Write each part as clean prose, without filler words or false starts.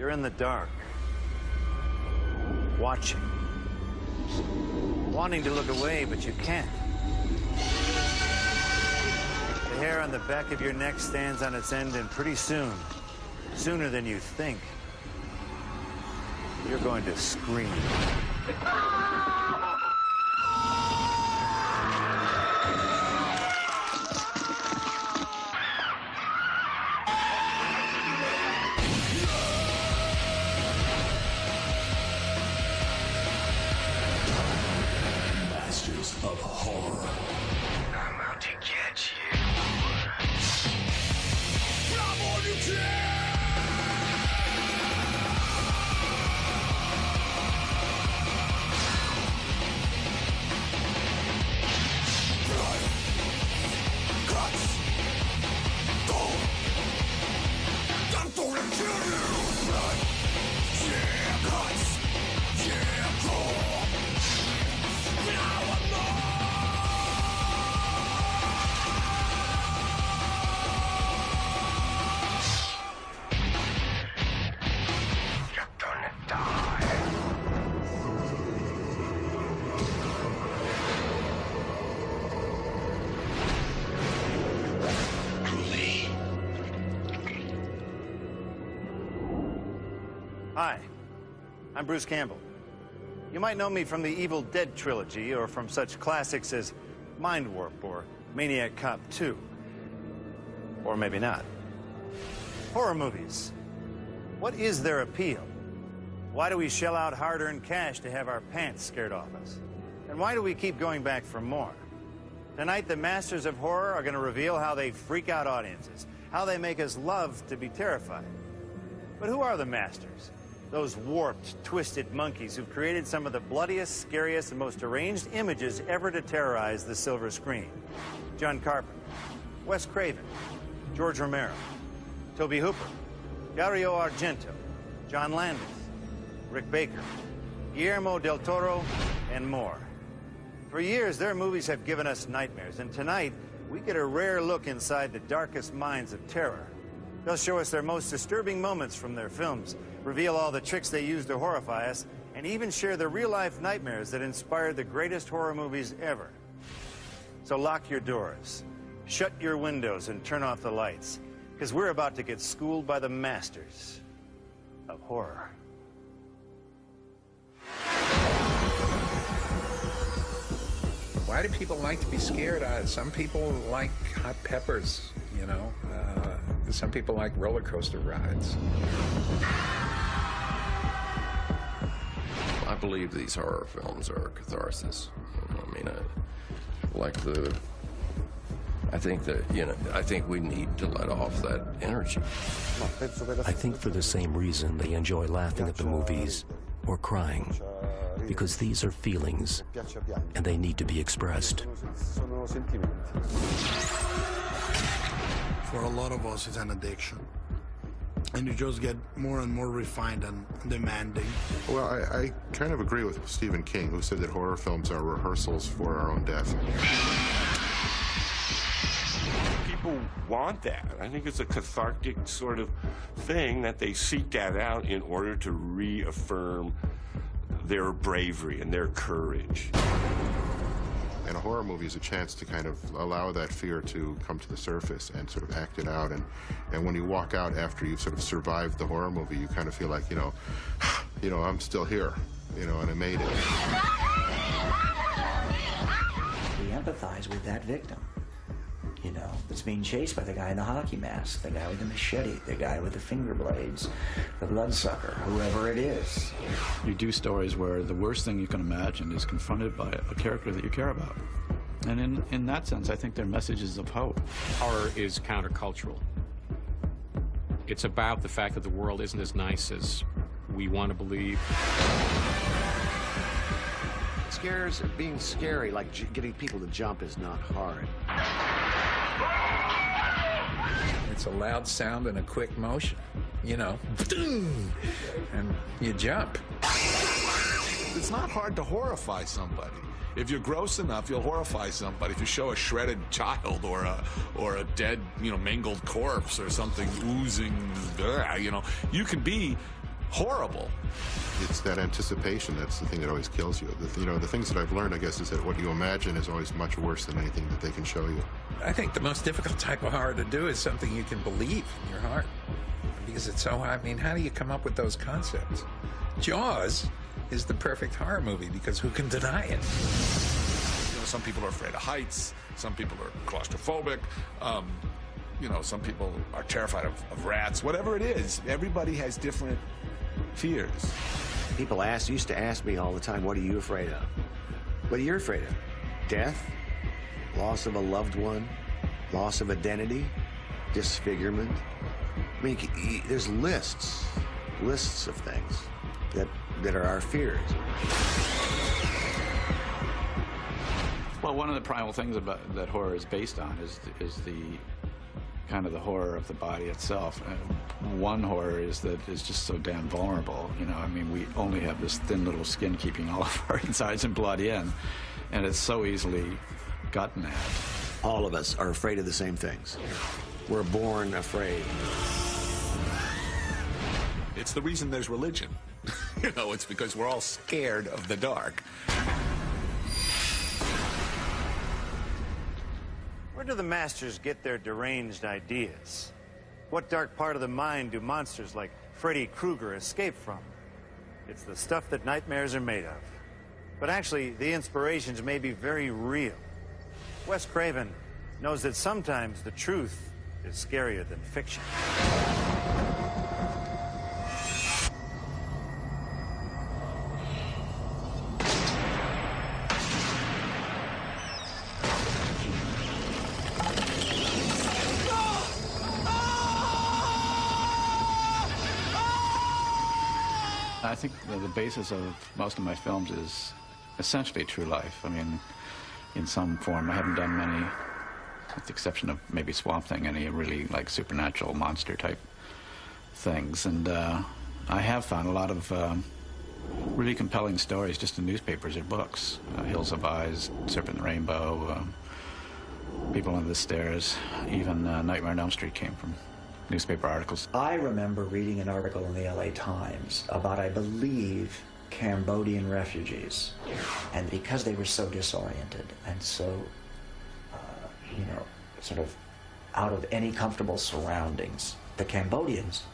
You're in the dark, watching, wanting to look away, but you can't. The hair on the back of your neck stands on its end, and pretty soon, sooner than you think, you're going to scream. Masters of Horror. I'm out to get you. Come on, you can! Blood, guts, gold. I'm gonna kill you. Blood, yeah, guts, yeah, gold. Now I'm not. You're gonna die. Truly. Hi, I'm Bruce Campbell. You might know me from the Evil Dead trilogy or from such classics as Mind Warp or Maniac Cop 2. Or maybe not. Horror movies. What is their appeal? Why do we shell out hard-earned cash to have our pants scared off us? And why do we keep going back for more? Tonight, the masters of horror are going to reveal how they freak out audiences, how they make us love to be terrified. But who are the masters? Those warped, twisted monkeys who've created some of the bloodiest, scariest, and most deranged images ever to terrorize the silver screen. John Carpenter, Wes Craven, George Romero, Tobe Hooper, Dario Argento, John Landis, Rick Baker, Guillermo del Toro, and more. For years, their movies have given us nightmares, and tonight, we get a rare look inside the darkest minds of terror. They'll show us their most disturbing moments from their films, reveal all the tricks they use to horrify us, and even share the real-life nightmares that inspired the greatest horror movies ever. So lock your doors, shut your windows, and turn off the lights, because we're about to get schooled by the masters of horror. Why do people like to be scared? Some people like hot peppers, you know. Some people like roller coaster rides. I believe these horror films are catharsis. I mean, I think that, you know, I think we need to let off that energy. I think for the same reason they enjoy laughing at the movies or crying, because these are feelings and they need to be expressed. For a lot of us, it's an addiction. And you just get more and more refined and demanding. Well, I kind of agree with Stephen King, who said that horror films are rehearsals for our own death. People want that. I think it's a cathartic sort of thing that they seek that out in order to reaffirm their bravery and their courage. And a horror movie is a chance to kind of allow that fear to come to the surface and sort of act it out. And when you walk out after you've sort of survived the horror movie, you kind of feel like, you know, I'm still here, you know, and I made it. We empathize with that victim, you know, that's being chased by the guy in the hockey mask, the guy with the machete, the guy with the finger blades, the bloodsucker, whoever it is. You do stories where the worst thing you can imagine is confronted by a character that you care about. And in that sense, I think they're messages of hope. Horror is countercultural. It's about the fact that the world isn't as nice as we want to believe. Scares, being scary, like getting people to jump, is not hard. It's a loud sound and a quick motion, you know, and you jump. It's not hard to horrify somebody. If you're gross enough, you'll horrify somebody. If you show a shredded child or a dead, you know, mangled corpse or something oozing, you know, you can be horrible. It's that anticipation that's the thing that always kills you. The things that I've learned, I guess, is that what you imagine is always much worse than anything that they can show you. I think the most difficult type of horror to do is something you can believe in your heart. Because it's so, I mean, how do you come up with those concepts? Jaws is the perfect horror movie because who can deny it? Some people are afraid of heights. Some people are claustrophobic. Some people are terrified of rats. Whatever it is, everybody has different fears. People used to ask me all the time, what are you afraid of? What are you afraid of? Death? Loss of a loved one? Loss of identity? Disfigurement? I mean, there's lists of things that are our fears. Well, one of the primal things that horror is based on is the kind of the horror of the body itself. One horror is that it's just so damn vulnerable. I mean, we only have this thin little skin keeping all of our insides and blood in, and it's so easily gotten at. All of us are afraid of the same things. We're born afraid. It's the reason there's religion. It's because we're all scared of the dark. Where do the masters get their deranged ideas? What dark part of the mind do monsters like Freddy Krueger escape from? It's the stuff that nightmares are made of. But actually, the inspirations may be very real. Wes Craven knows that sometimes the truth is scarier than fiction. I think the basis of most of my films is essentially true life. I mean, in some form. I haven't done many, with the exception of maybe Swamp Thing, any really like supernatural monster type things. And I have found a lot of really compelling stories just in newspapers or books. Hills of Eyes, Serpent and the Rainbow, People Under the Stairs, even Nightmare on Elm Street came from newspaper articles. I remember reading an article in the LA Times about, I believe, Cambodian refugees. And because they were so disoriented and so, sort of out of any comfortable surroundings, the Cambodians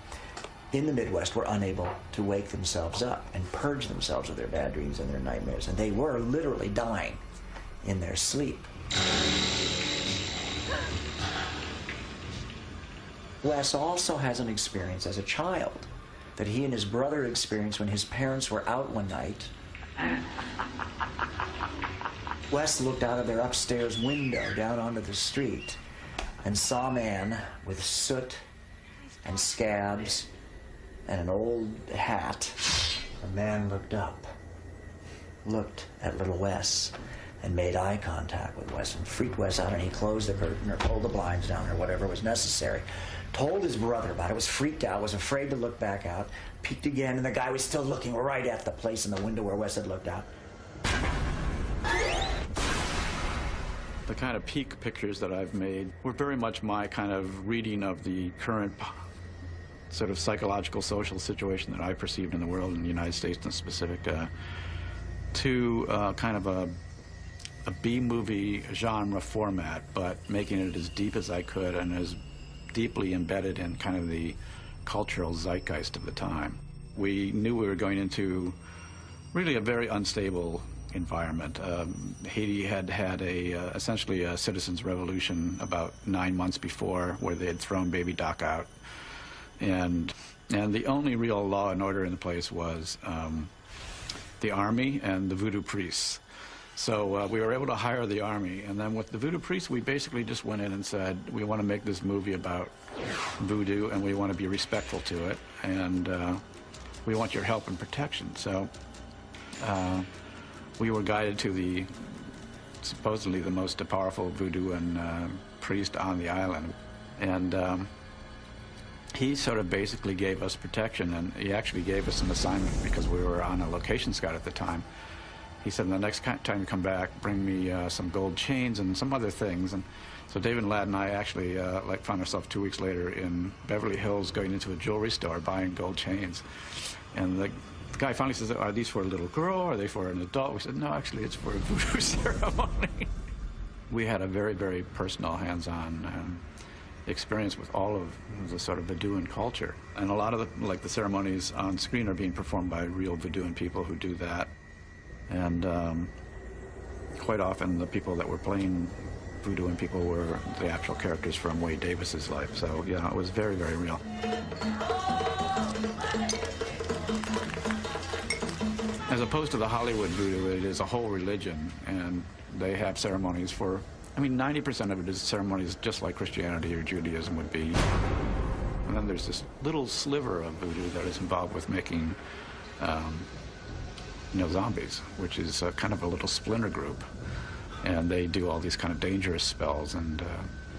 in the Midwest were unable to wake themselves up and purge themselves of their bad dreams and their nightmares. And they were literally dying in their sleep. Wes also has an experience as a child that he and his brother experienced when his parents were out one night. Wes looked out of their upstairs window down onto the street and saw a man with soot and scabs and an old hat. The man looked up, looked at little Wes, and made eye contact with Wes and freaked Wes out, and he closed the curtain or pulled the blinds down or whatever was necessary. Told his brother about it, was freaked out, was afraid to look back out, peeked again, and the guy was still looking right at the place in the window where Wes had looked out. The kind of peak pictures that I've made were very much my kind of reading of the current sort of psychological, social situation that I perceived in the world, in the United States in specific, to kind of a B-movie genre format, but making it as deep as I could and as deeply embedded in kind of the cultural zeitgeist of the time. We knew we were going into really a very unstable environment. Haiti had had essentially a citizens' revolution about 9 months before, where they had thrown Baby Doc out, and the only real law and order in the place was the army and the voodoo priests. So we were able to hire the army, and then with the voodoo priests, we basically just went in and said, we want to make this movie about voodoo, and we want to be respectful to it, and we want your help and protection. So we were guided to the supposedly the most powerful voodoo and priest on the island, and he sort of basically gave us protection, and he actually gave us an assignment because we were on a location scout at the time. He said, the next time you come back, bring me some gold chains and some other things. And So David and Ladd and I actually found ourselves 2 weeks later in Beverly Hills going into a jewelry store buying gold chains. And the guy finally says, are these for a little girl? Are they for an adult? We said, no, actually, it's for a voodoo ceremony. We had a very, very personal, hands-on experience with all of the sort of Voodooan culture. And a lot of the ceremonies on screen are being performed by real Voodooan people who do that. And quite often the people that were playing Voodooan people were the actual characters from Wade Davis's life. So, yeah, it was very, very real. As opposed to the Hollywood voodoo, it is a whole religion, and they have ceremonies for, 90% of it is ceremonies just like Christianity or Judaism would be. And then there's this little sliver of voodoo that is involved with making, zombies, which is kind of a little splinter group. And they do all these kind of dangerous spells and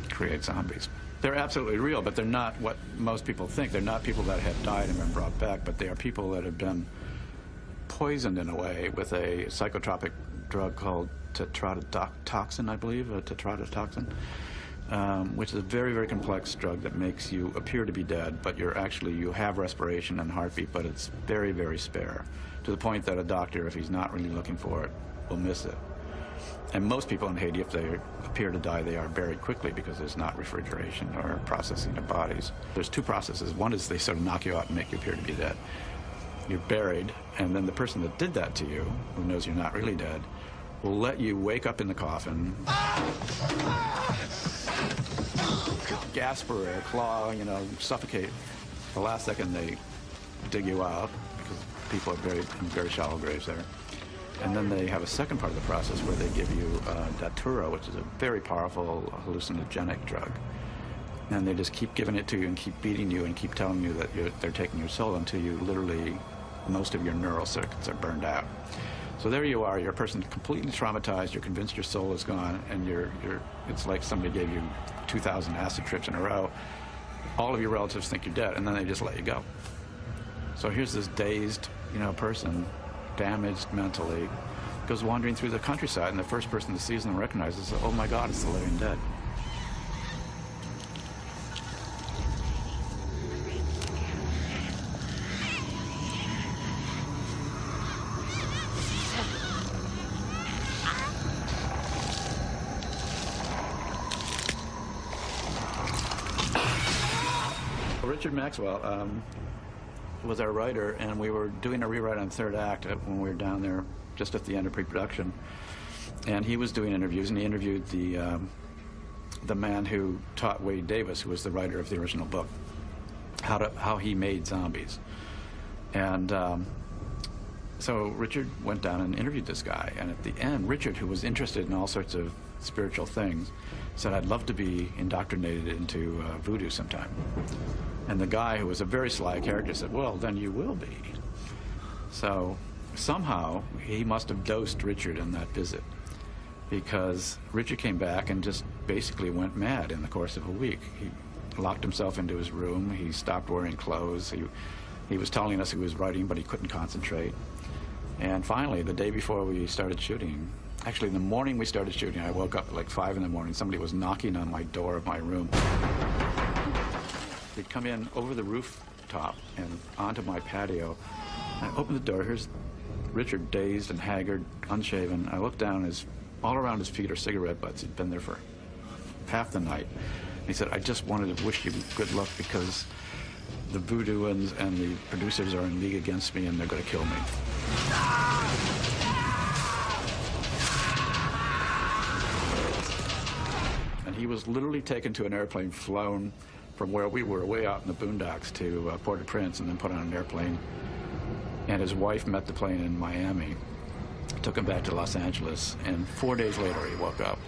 create zombies. They're absolutely real, but they're not what most people think. They're not people that have died and been brought back, but they are people that have been poisoned in a way with a psychotropic drug called tetrodotoxin, I believe, tetrodotoxin, which is a very, very complex drug that makes you appear to be dead, but you have respiration and heartbeat, but it's very, very spare, to the point that a doctor, if he's not really looking for it, will miss it. And most people in Haiti, if they appear to die, they are buried quickly because there's not refrigeration or processing of bodies. There's two processes. One is they sort of knock you out and make you appear to be dead. You're buried, and then the person that did that to you, who knows you're not really dead, will let you wake up in the coffin, gasp for air, claw, suffocate. The last second they dig you out, because people are buried in very shallow graves there. And then they have a second part of the process where they give you datura, which is a very powerful hallucinogenic drug. And they just keep giving it to you and keep beating you and keep telling you that they're taking your soul until you literally, most of your neural circuits are burned out. So there you are, you're a person completely traumatized, you're convinced your soul is gone, and it's like somebody gave you 2,000 acid trips in a row. All of your relatives think you're dead, and then they just let you go. So here's this dazed, person, damaged mentally, goes wandering through the countryside, and the first person that sees them and recognizes, oh my God, it's the living dead. Richard Maxwell was our writer, and we were doing a rewrite on third act when we were down there just at the end of pre-production. And he was doing interviews, and he interviewed the man who taught Wade Davis, who was the writer of the original book, how he made zombies. And so Richard went down and interviewed this guy, and at the end, Richard, who was interested in all sorts of spiritual things, said, I'd love to be indoctrinated into voodoo sometime. And the guy, who was a very sly character, said, well, then you will be. So somehow he must have dosed Richard in that visit, because Richard came back and just basically went mad in the course of a week. He locked himself into his room. He stopped wearing clothes. He was telling us he was writing, but he couldn't concentrate. And finally, the day before we started shooting, actually the morning we started shooting, I woke up at like 5 in the morning. Somebody was knocking on my door of my room. They'd come in over the rooftop and onto my patio. I opened the door. Here's Richard, dazed and haggard, unshaven. I looked down. All around his feet are cigarette butts. He'd been there for half the night. He said, I just wanted to wish you good luck because the voodooans and the producers are in league against me and they're going to kill me. And he was literally taken to an airplane, flown from where we were, way out in the boondocks, to Port-au-Prince, and then put on an airplane. And his wife met the plane in Miami, took him back to Los Angeles, and 4 days later he woke up,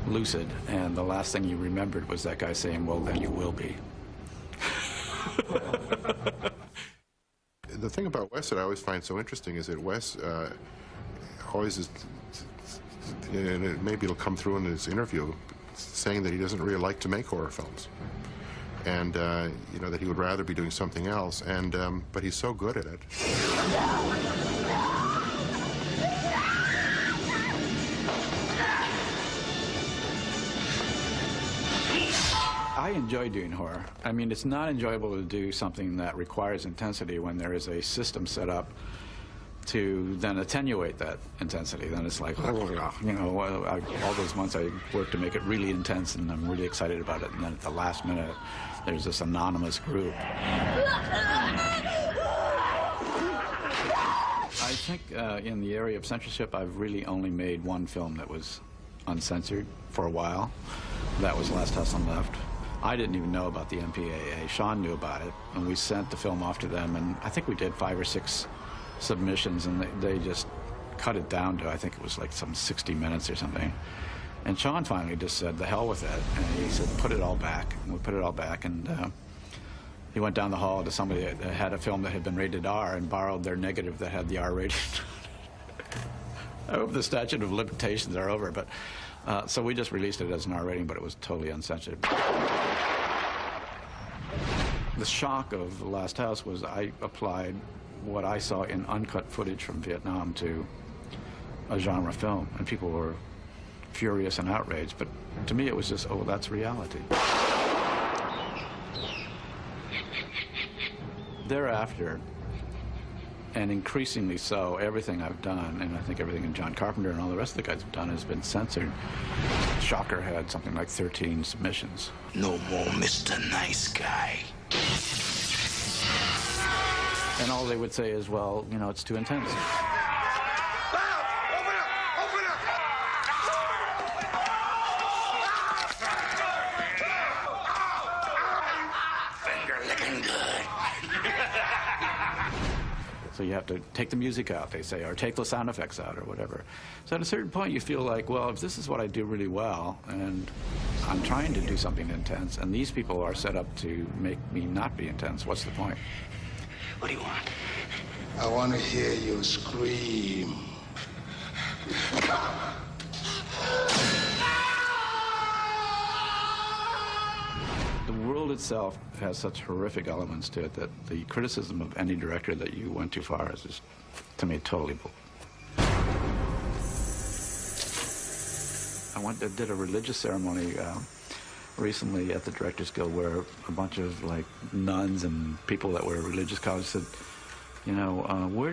lucid, and the last thing he remembered was that guy saying, well, then you will be. The thing about Wes that I always find so interesting is that Wes always is, and maybe it'll come through in his interview, saying that he doesn't really like to make horror films, and that he would rather be doing something else, and but he's so good at it. I enjoy doing horror. I mean, it's not enjoyable to do something that requires intensity when there is a system set up to then attenuate that intensity. Then it's like, you know, all those months I worked to make it really intense, and I'm really excited about it, and then at the last minute, there's this anonymous group. I think in the area of censorship, I've really only made one film that was uncensored for a while. That was Last House on the Left. I didn't even know about the MPAA. Sean knew about it, and we sent the film off to them, and I think we did 5 or 6 submissions, and they just cut it down to, I think it was like some 60 minutes or something. And Sean finally just said, the hell with it, and he said, put it all back. And we put it all back, and he went down the hall to somebody that had a film that had been rated R and borrowed their negative that had the R rating. I hope the statute of limitations are over, but so we just released it as an R rating, but it was totally uncensored. The shock of The Last House was I applied what I saw in uncut footage from Vietnam to a genre film, and people were furious and outraged, but to me it was just, oh, that's reality. Thereafter, and increasingly so, everything I've done, and I think everything that John Carpenter and all the rest of the guys have done, has been censored. Shocker had something like 13 submissions. No more Mr. Nice Guy. And all they would say is, well, you know, it's too intense. So you have to take the music out, they say, or take the sound effects out, or whatever. So at a certain point, you feel like, well, if this is what I do really well, and I'm trying to do something intense, and these people are set up to make me not be intense, what's the point? What do you want? I want to hear you scream. The world itself has such horrific elements to it that the criticism of any director that you went too far is just, to me, totally bull. I did a religious ceremony recently at the Directors Guild where a bunch of like nuns and people that were religious college said, you know,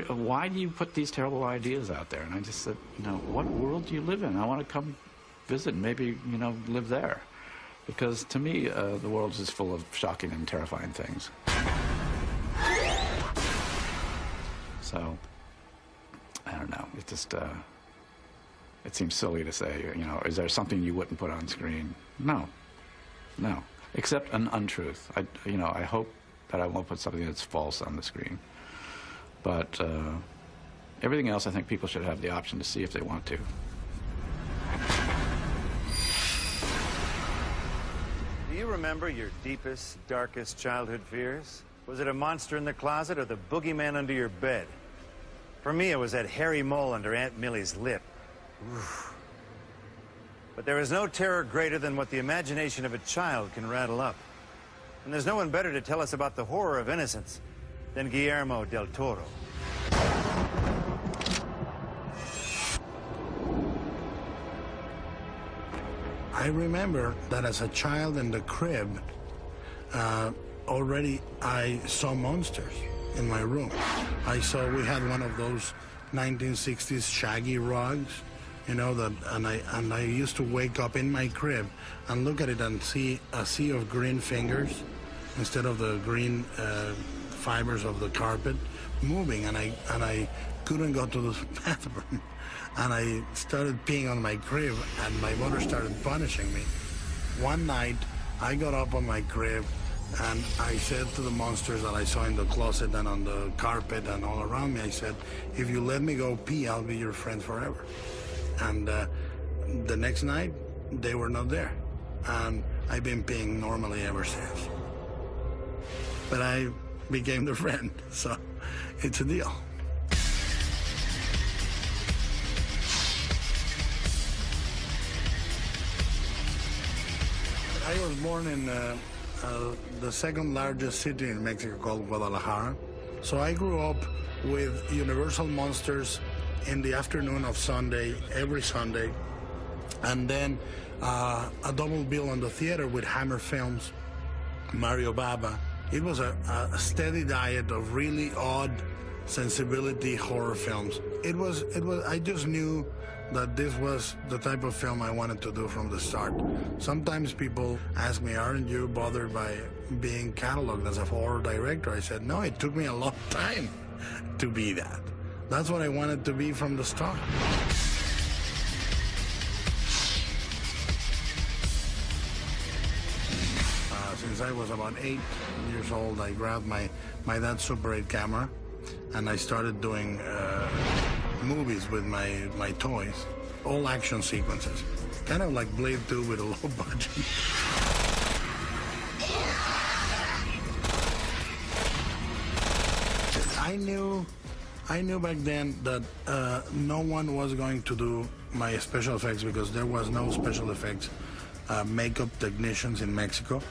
why do you put these terrible ideas out there? And I just said, you know, what world do you live in? I want to come visit and maybe, you know, live there. Because to me, the world is just full of shocking and terrifying things. So, I don't know, it just, it seems silly to say, you know, is there something you wouldn't put on screen? No. No, except an untruth. You know, I hope that I won't put something that's false on the screen. But everything else, I think people should have the option to see if they want to. Do you remember your deepest, darkest childhood fears? Was it a monster in the closet or the boogeyman under your bed? For me, it was that hairy mole under Aunt Millie's lip. Oof. But there is no terror greater than what the imagination of a child can rattle up. And there's no one better to tell us about the horror of innocence than Guillermo del Toro. I remember that as a child in the crib, already I saw monsters in my room. We had one of those 1960s shaggy rugs, you know, and I used to wake up in my crib and look at it and see a sea of green fingers instead of the green fibers of the carpet moving, and I couldn't go to the bathroom, and I started peeing on my crib, and my mother started punishing me. One night, I got up on my crib, and I said to the monsters that I saw in the closet and on the carpet and all around me, I said, if you let me go pee, I'll be your friend forever. And the next night, they were not there. And I've been peeing normally ever since. But I became the friend, so it's a deal. I was born in the second largest city in Mexico called Guadalajara. So I grew up with Universal Monsters in the afternoon of Sunday, every Sunday. And then a double bill on the theater with Hammer Films Mario Bava. It was a steady diet of really odd sensibility horror films. I just knew that this was the type of film I wanted to do from the start. Sometimes people ask me, aren't you bothered by being cataloged as a horror director? I said, no, it took me a long time to be that. That's what I wanted to be from the start. Since I was about 8 years old, I grabbed my dad's Super 8 camera, and I started doing movies with my toys, all action sequences, kind of like Blade 2 with a low budget. I knew back then that no one was going to do my special effects because there was no special effects makeup technicians in Mexico.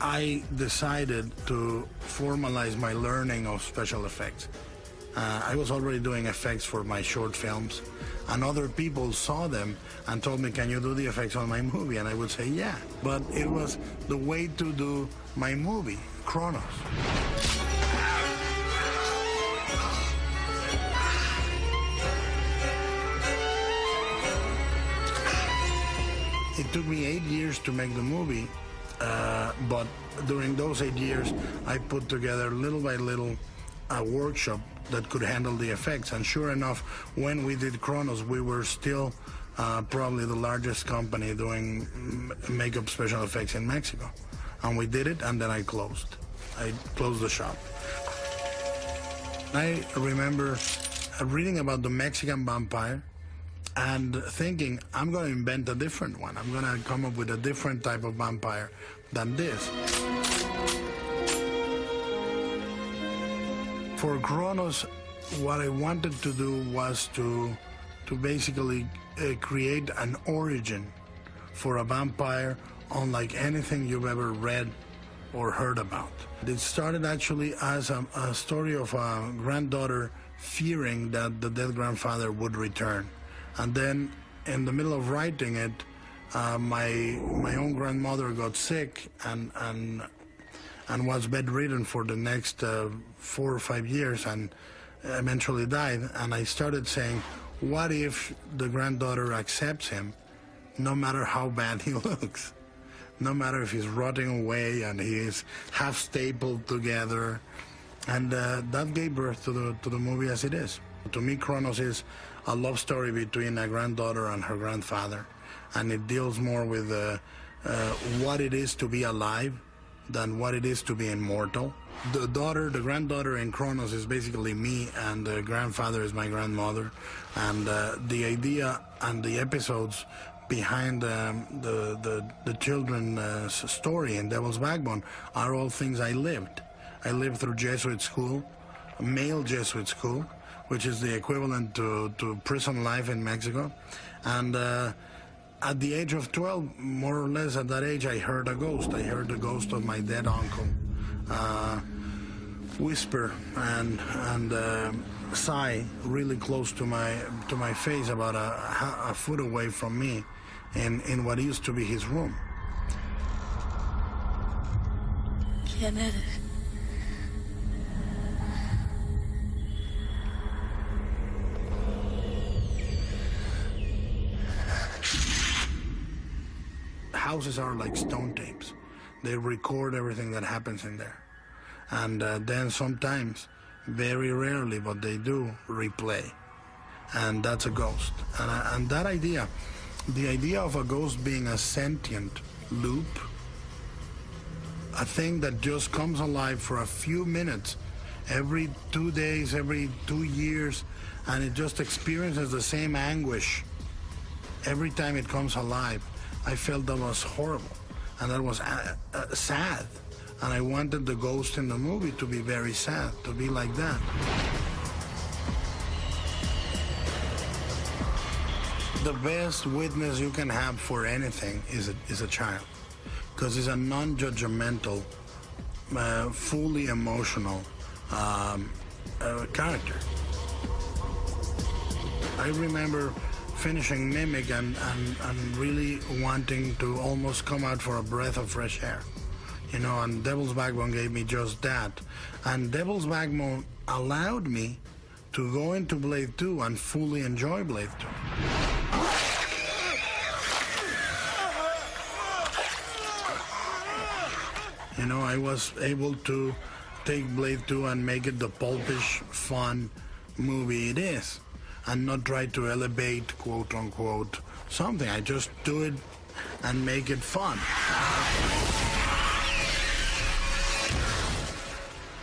I decided to formalize my learning of special effects. I was already doing effects for my short films, and other people saw them and told me, can you do the effects on my movie? And I would say, yeah. But it was the way to do my movie, Kronos. It took me 8 years to make the movie, but during those 8 years, I put together little by little a workshop that could handle the effects. And sure enough, when we did Kronos, we were still probably the largest company doing makeup special effects in Mexico. And we did it, and then I closed. I closed the shop. I remember reading about the Mexican vampire and thinking, I'm going to invent a different one. I'm going to come up with a different type of vampire than this. For Kronos, what I wanted to do was to basically create an origin for a vampire unlike anything you've ever read or heard about. It started actually as a story of a granddaughter fearing that the dead grandfather would return. And then, in the middle of writing it, my own grandmother got sick and was bedridden for the next 4 or 5 years and eventually died. And I started saying, what if the granddaughter accepts him, no matter how bad he looks? No matter if he's rotting away and he is half stapled together. And that gave birth to the movie as it is. To me, Kronos is a love story between a granddaughter and her grandfather. And it deals more with what it is to be alive than what it is to be immortal. The granddaughter in Kronos is basically me, and the grandfather is my grandmother. And the idea and the episodes behind the children's story in Devil's Backbone are all things I lived. I lived through Jesuit school, a male Jesuit school, which is the equivalent to prison life in Mexico. And at the age of 12, more or less at that age, I heard a ghost. I heard the ghost of my dead uncle whisper and sigh really close to my face, about a foot away from me, in what used to be his room. ¿Quién eres? Houses are like stone tapes. They record everything that happens in there. And then sometimes, very rarely, but they do, replay. And that's a ghost. And that idea, the idea of a ghost being a sentient loop, a thing that just comes alive for a few minutes, every 2 days, every 2 years, and it just experiences the same anguish every time it comes alive. I felt that was horrible, and that was sad. And I wanted the ghost in the movie to be very sad, to be like that. The best witness you can have for anything is a child, because it's a non-judgmental, fully emotional character. I remember finishing Mimic and really wanting to almost come out for a breath of fresh air. You know, and Devil's Backbone gave me just that. And Devil's Backbone allowed me to go into Blade 2 and fully enjoy Blade 2. You know, I was able to take Blade 2 and make it the pulpish, fun movie it is, and not try to elevate, quote unquote, something. I just do it and make it fun.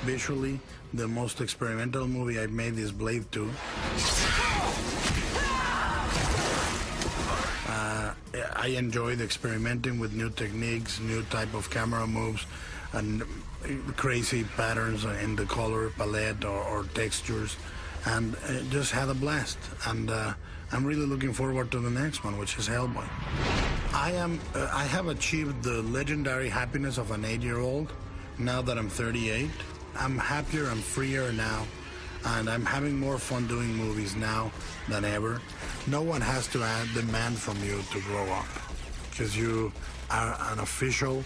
Visually, the most experimental movie I've made is Blade 2. I enjoyed experimenting with new techniques, new type of camera moves, and crazy patterns in the color palette or textures, and just had a blast. And I'm really looking forward to the next one, which is Hellboy. I have achieved the legendary happiness of an 8-year-old now that I'm 38. I'm happier, I'm freer now, and I'm having more fun doing movies now than ever. No one has to demand from you to grow up, because you are an official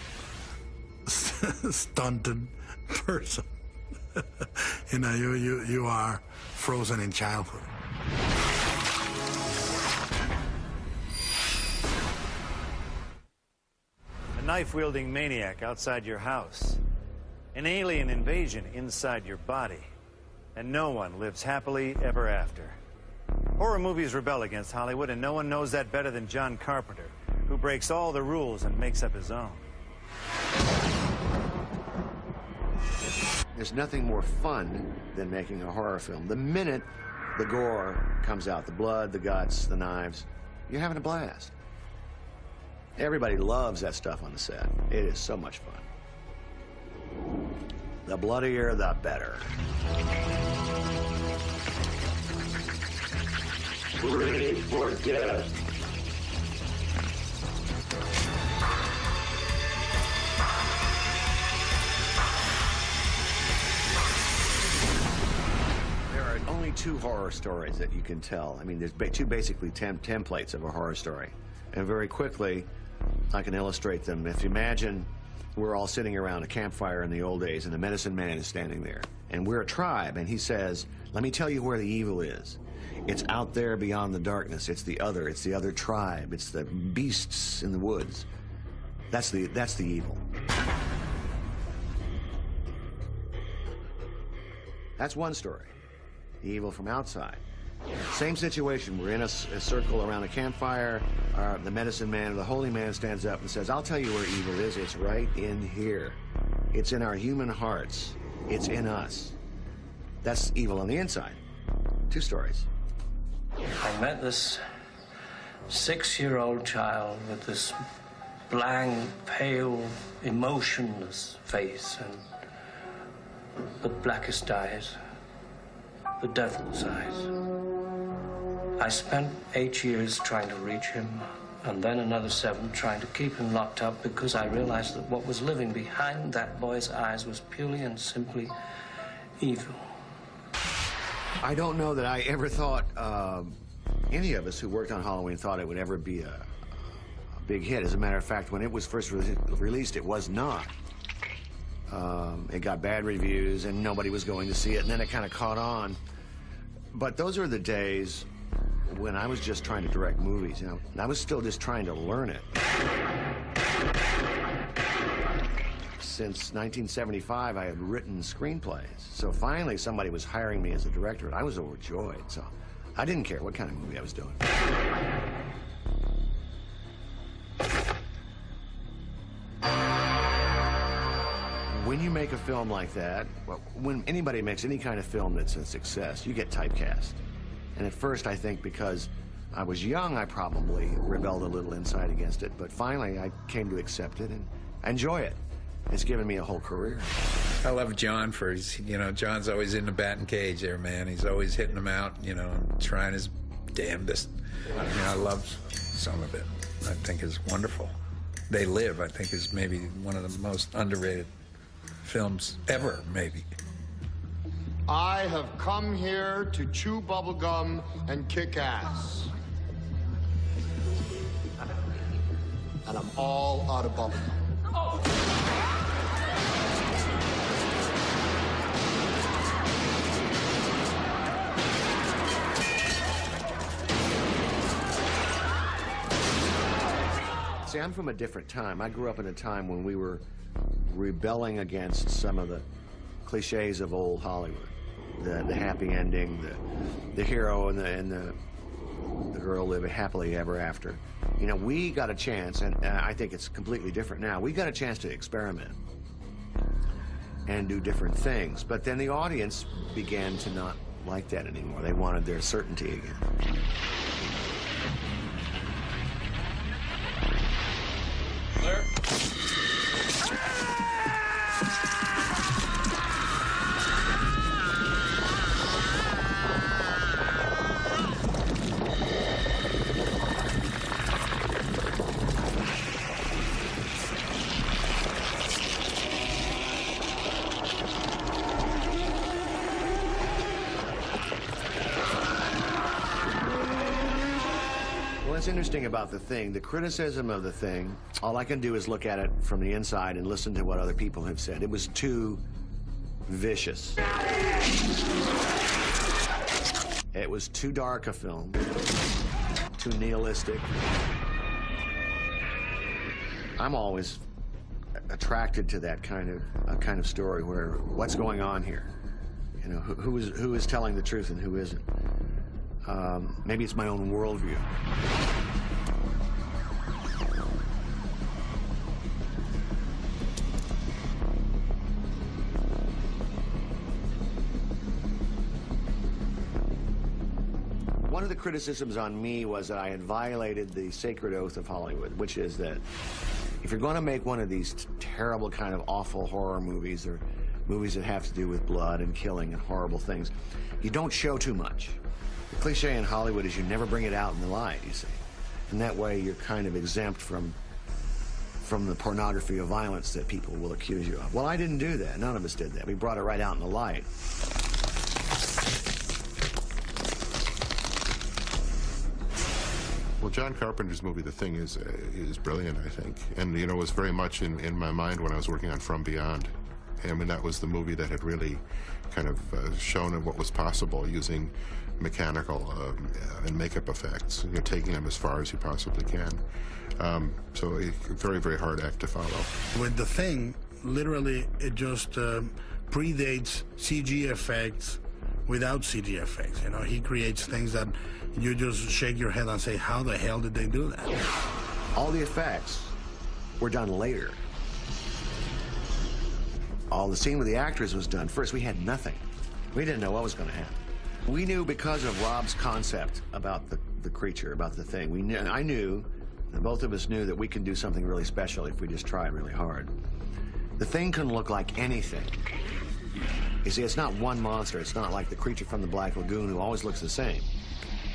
stunted person. You know, you are frozen in childhood. A knife-wielding maniac outside your house. An alien invasion inside your body. And no one lives happily ever after. Horror movies rebel against Hollywood, and no one knows that better than John Carpenter, who breaks all the rules and makes up his own. There's nothing more fun than making a horror film. The minute the gore comes out, the blood, the guts, the knives, you're having a blast. Everybody loves that stuff on the set. It is so much fun. The bloodier, the better. Ready for death. There are only 2 horror stories that you can tell. I mean, there's 2 basically templates of a horror story. And very quickly, I can illustrate them. If you imagine we're all sitting around a campfire in the old days, and the medicine man is standing there. And we're a tribe, and he says, let me tell you where the evil is. It's out there beyond the darkness. It's the other tribe. It's the beasts in the woods. That's the evil. That's one story. The evil from outside. Same situation. We're in a circle around a campfire. The medicine man or the holy man stands up and says, I'll tell you where evil is. It's right in here. It's in our human hearts. It's in us. That's evil on the inside. 2 stories. I met this 6-year-old child with this blank, pale, emotionless face and the blackest eyes, the devil's eyes. I spent 8 years trying to reach him, and then another 7 trying to keep him locked up, because I realized that what was living behind that boy's eyes was purely and simply evil. I don't know that I ever thought any of us who worked on Halloween thought it would ever be a big hit. As a matter of fact, when it was first released, it was not. It got bad reviews, and nobody was going to see it, and then it kind of caught on. But those are the days when I was just trying to direct movies, you know, and I was still just trying to learn it. Since 1975, I had written screenplays. So finally, somebody was hiring me as a director, and I was overjoyed. So I didn't care what kind of movie I was doing. When you make a film like that, well, when anybody makes any kind of film that's a success, you get typecast. And at first, I think because I was young, I probably rebelled a little inside against it. But finally, I came to accept it and enjoy it. It's given me a whole career. I love John for his, you know, John's always in the batting cage there, man. He's always hitting them out, you know, and trying his damnedest. I mean, I love some of it. I think it's wonderful. They Live, I think, is maybe one of the most underrated films ever, maybe. I have come here to chew bubblegum and kick ass. And I'm all out of bubblegum. See, I'm from a different time. I grew up in a time when we were rebelling against some of the cliches of old Hollywood. The happy ending, the hero and the girl live happily ever after. You know, we got a chance, and I think it's completely different now. We got a chance to experiment and do different things. But then the audience began to not like that anymore. They wanted their certainty again. Clear. What's interesting about The Thing, the criticism of The Thing, all I can do is look at it from the inside and listen to what other people have said. It was too vicious. It was too dark a film, too nihilistic. I'm always attracted to that kind of story where what's going on here? You know, who is telling the truth and who isn't? Maybe it's my own worldview. One of the criticisms on me was that I had violated the sacred oath of Hollywood, which is that if you're going to make one of these terrible kind of awful horror movies or movies that have to do with blood and killing and horrible things, you don't show too much. The cliche in Hollywood is you never bring it out in the light, you see. And that way you're kind of exempt from the pornography of violence that people will accuse you of. Well, I didn't do that. None of us did that. We brought it right out in the light. Well, John Carpenter's movie, The Thing, is brilliant, I think. And, you know, it was very much in my mind when I was working on From Beyond. I mean, that was the movie that had really kind of shown what was possible using mechanical and makeup effects, you know, taking them as far as you possibly can. So a very, very hard act to follow. With The Thing, literally, it just predates CG effects without CG effects. You know, he creates things that you just shake your head and say, how the hell did they do that? All the effects were done later. All the scene with the actors was done first. We had nothing. We didn't know what was going to happen. We knew because of Rob's concept about the creature, about the thing. I knew, and both of us knew, that we can do something really special if we just try really hard. The thing can look like anything. You see, it's not one monster. It's not like the creature from the Black Lagoon who always looks the same.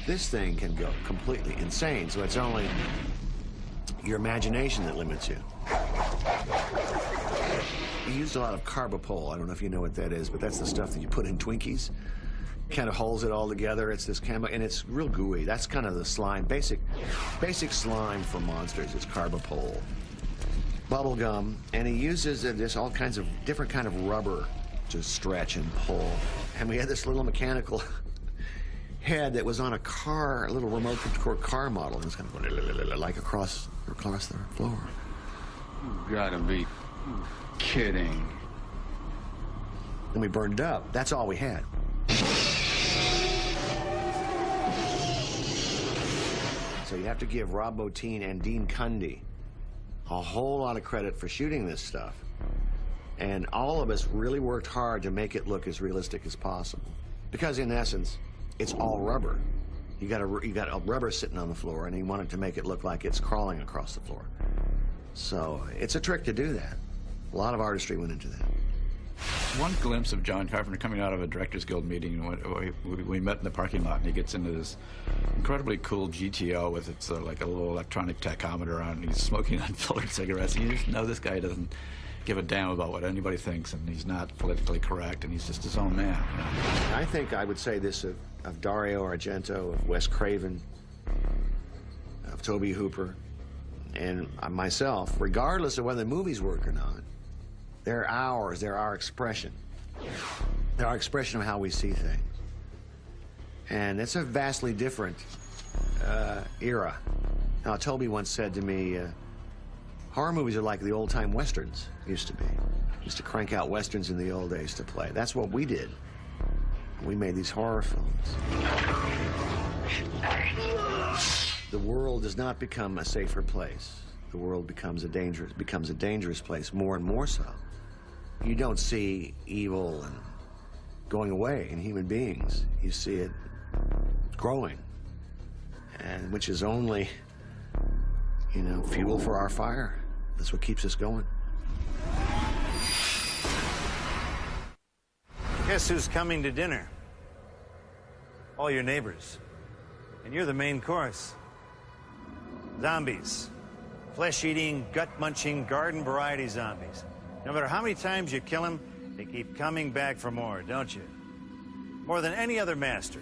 This thing can go completely insane, so it's only your imagination that limits you. We used a lot of carbopol. I don't know if you know what that is, but that's the stuff that you put in Twinkies. Kind of holds it all together. It's this chemical, and it's real gooey. That's kind of the slime, basic slime for monsters is carbopol. Bubble gum, and he uses this all kinds of different kind of rubber to stretch and pull. And we had this little mechanical head that was on a car, a little remote control car model, and it was kind of going like across the floor. You gotta be kidding. And we burned it up. That's all we had. So you have to give Rob Bottin and Dean Cundy a whole lot of credit for shooting this stuff. And all of us really worked hard to make it look as realistic as possible. Because in essence, it's all rubber. You got a rubber sitting on the floor, and you want it to make it look like it's crawling across the floor. So it's a trick to do that. A lot of artistry went into that. One glimpse of John Carpenter coming out of a Directors Guild meeting, we met in the parking lot, and he gets into this incredibly cool GTO with its like a little electronic tachometer on, and he's smoking unfiltered cigarettes, and you just know this guy doesn't give a damn about what anybody thinks, and he's not politically correct, and he's just his own man. You know? I think I would say this of Dario Argento, of Wes Craven, of Tobe Hooper, and myself, regardless of whether the movies work or not. They're ours. They're our expression. They're our expression of how we see things. And it's a vastly different era. Now, Toby once said to me, Horror movies are like the old-time westerns used to be. Used to crank out westerns in the old days to play. That's what we did. We made these horror films. The world does not become a safer place. The world becomes a dangerous place, more and more so. You don't see evil and going away in human beings. You see it growing, and which is only, you know, fuel for our fire. That's what keeps us going. Guess who's coming to dinner? All your neighbors. And you're the main course. Zombies. Flesh-eating, gut-munching, garden-variety zombies. No matter how many times you kill them, they keep coming back for more, don't you? More than any other master,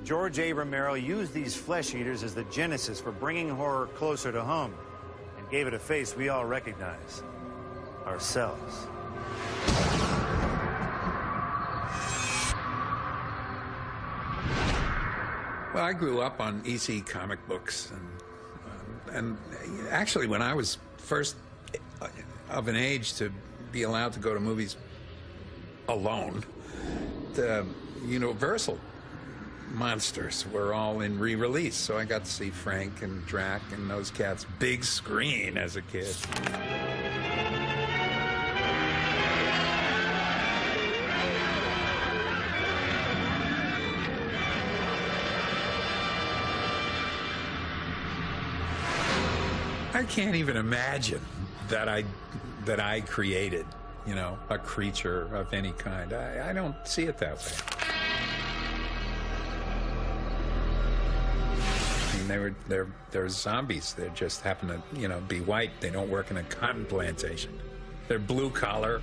George A. Romero used these flesh-eaters as the genesis for bringing horror closer to home and gave it a face we all recognize. Ourselves. Well, I grew up on EC comic books, and actually when I was first of an age to be allowed to go to movies alone, the Universal monsters were all in re-release, so I got to see Frank and Drac and those cats big screen as a kid. I can't even imagine that I created, you know, a creature of any kind. I don't see it that way. I mean, they're zombies. They just happen to, you know, be white. They don't work in a cotton plantation. They're blue-collar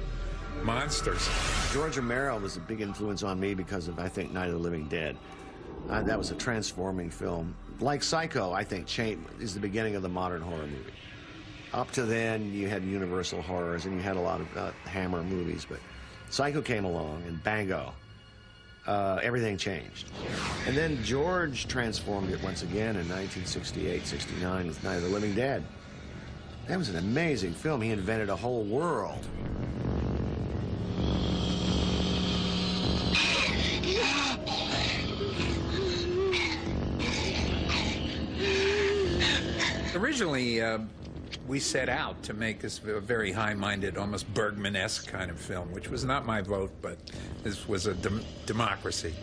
monsters. George Romero was a big influence on me because of, I think, Night of the Living Dead. That was a transforming film. Like Psycho, I think, is the beginning of the modern horror movie. Up to then, you had Universal horrors, and you had a lot of Hammer movies, but Psycho came along, and bango, everything changed. And then George transformed it once again in 1968, 69 with Night of the Living Dead. That was an amazing film. He invented a whole world. Originally, we set out to make this a very high-minded, almost Bergman-esque kind of film, which was not my vote, but this was a democracy.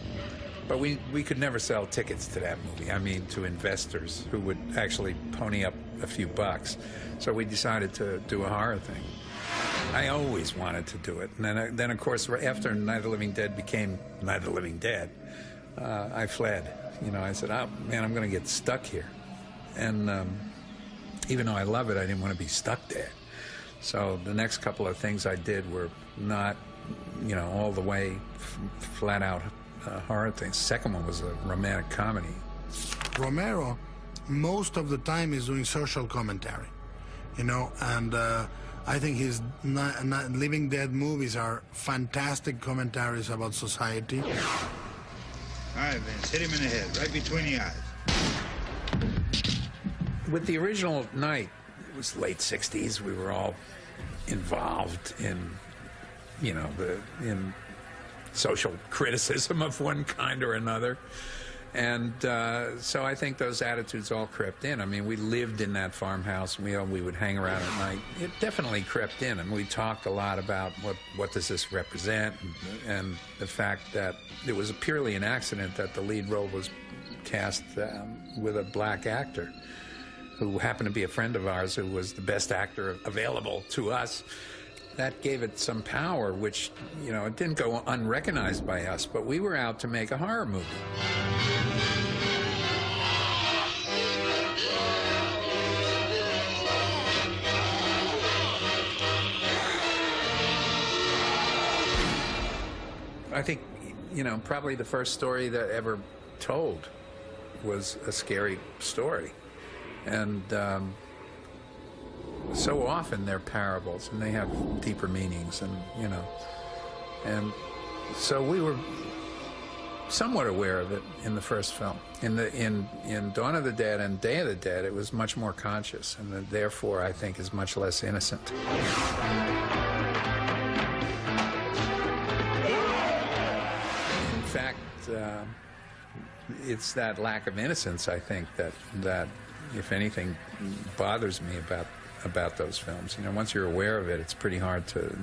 But we could never sell tickets to that movie, I mean, to investors who would actually pony up a few bucks. So we decided to do a horror thing. I always wanted to do it. And then of course, after Night of the Living Dead became Night of the Living Dead, I fled. You know, I said, oh, man, I'm going to get stuck here. And even though I love it, I didn't want to be stuck there. So the next couple of things I did were not, you know, all the way flat-out horror things. The second one was a romantic comedy. Romero, most of the time, is doing social commentary, you know, and I think his Living Dead movies are fantastic commentaries about society. All right, Vince, hit him in the head, right between the eyes. With the original Night, it was late 60s. We were all involved in, you know, in social criticism of one kind or another. And so I think those attitudes all crept in. I mean, we lived in that farmhouse. We would hang around at night. It definitely crept in, and we talked a lot about what does this represent, and the fact that it was purely an accident that the lead role was cast with a black actor who happened to be a friend of ours who was the best actor available to us. That gave it some power, which, you know, it didn't go unrecognized by us, but we were out to make a horror movie. I think, you know, probably the first story that ever told was a scary story. And so often they're parables, and they have deeper meanings, and, you know. And so we were somewhat aware of it in the first film. In Dawn of the Dead and Day of the Dead, it was much more conscious, and therefore, I think, is much less innocent. In fact, it's that lack of innocence, I think, that if anything, bothers me about those films. You know, once you're aware of it, it's pretty hard to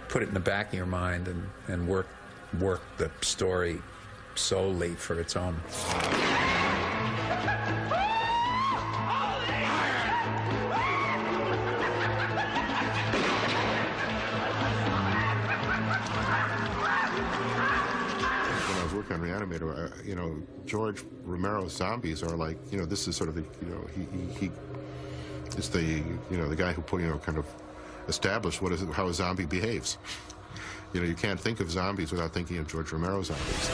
put it in the back of your mind and work the story solely for its own. On Reanimator, you know, George Romero's zombies are like, you know, this is sort of the, you know, he is the, you know, the guy who put, you know, kind of established how a zombie behaves. You know, you can't think of zombies without thinking of George Romero's zombies.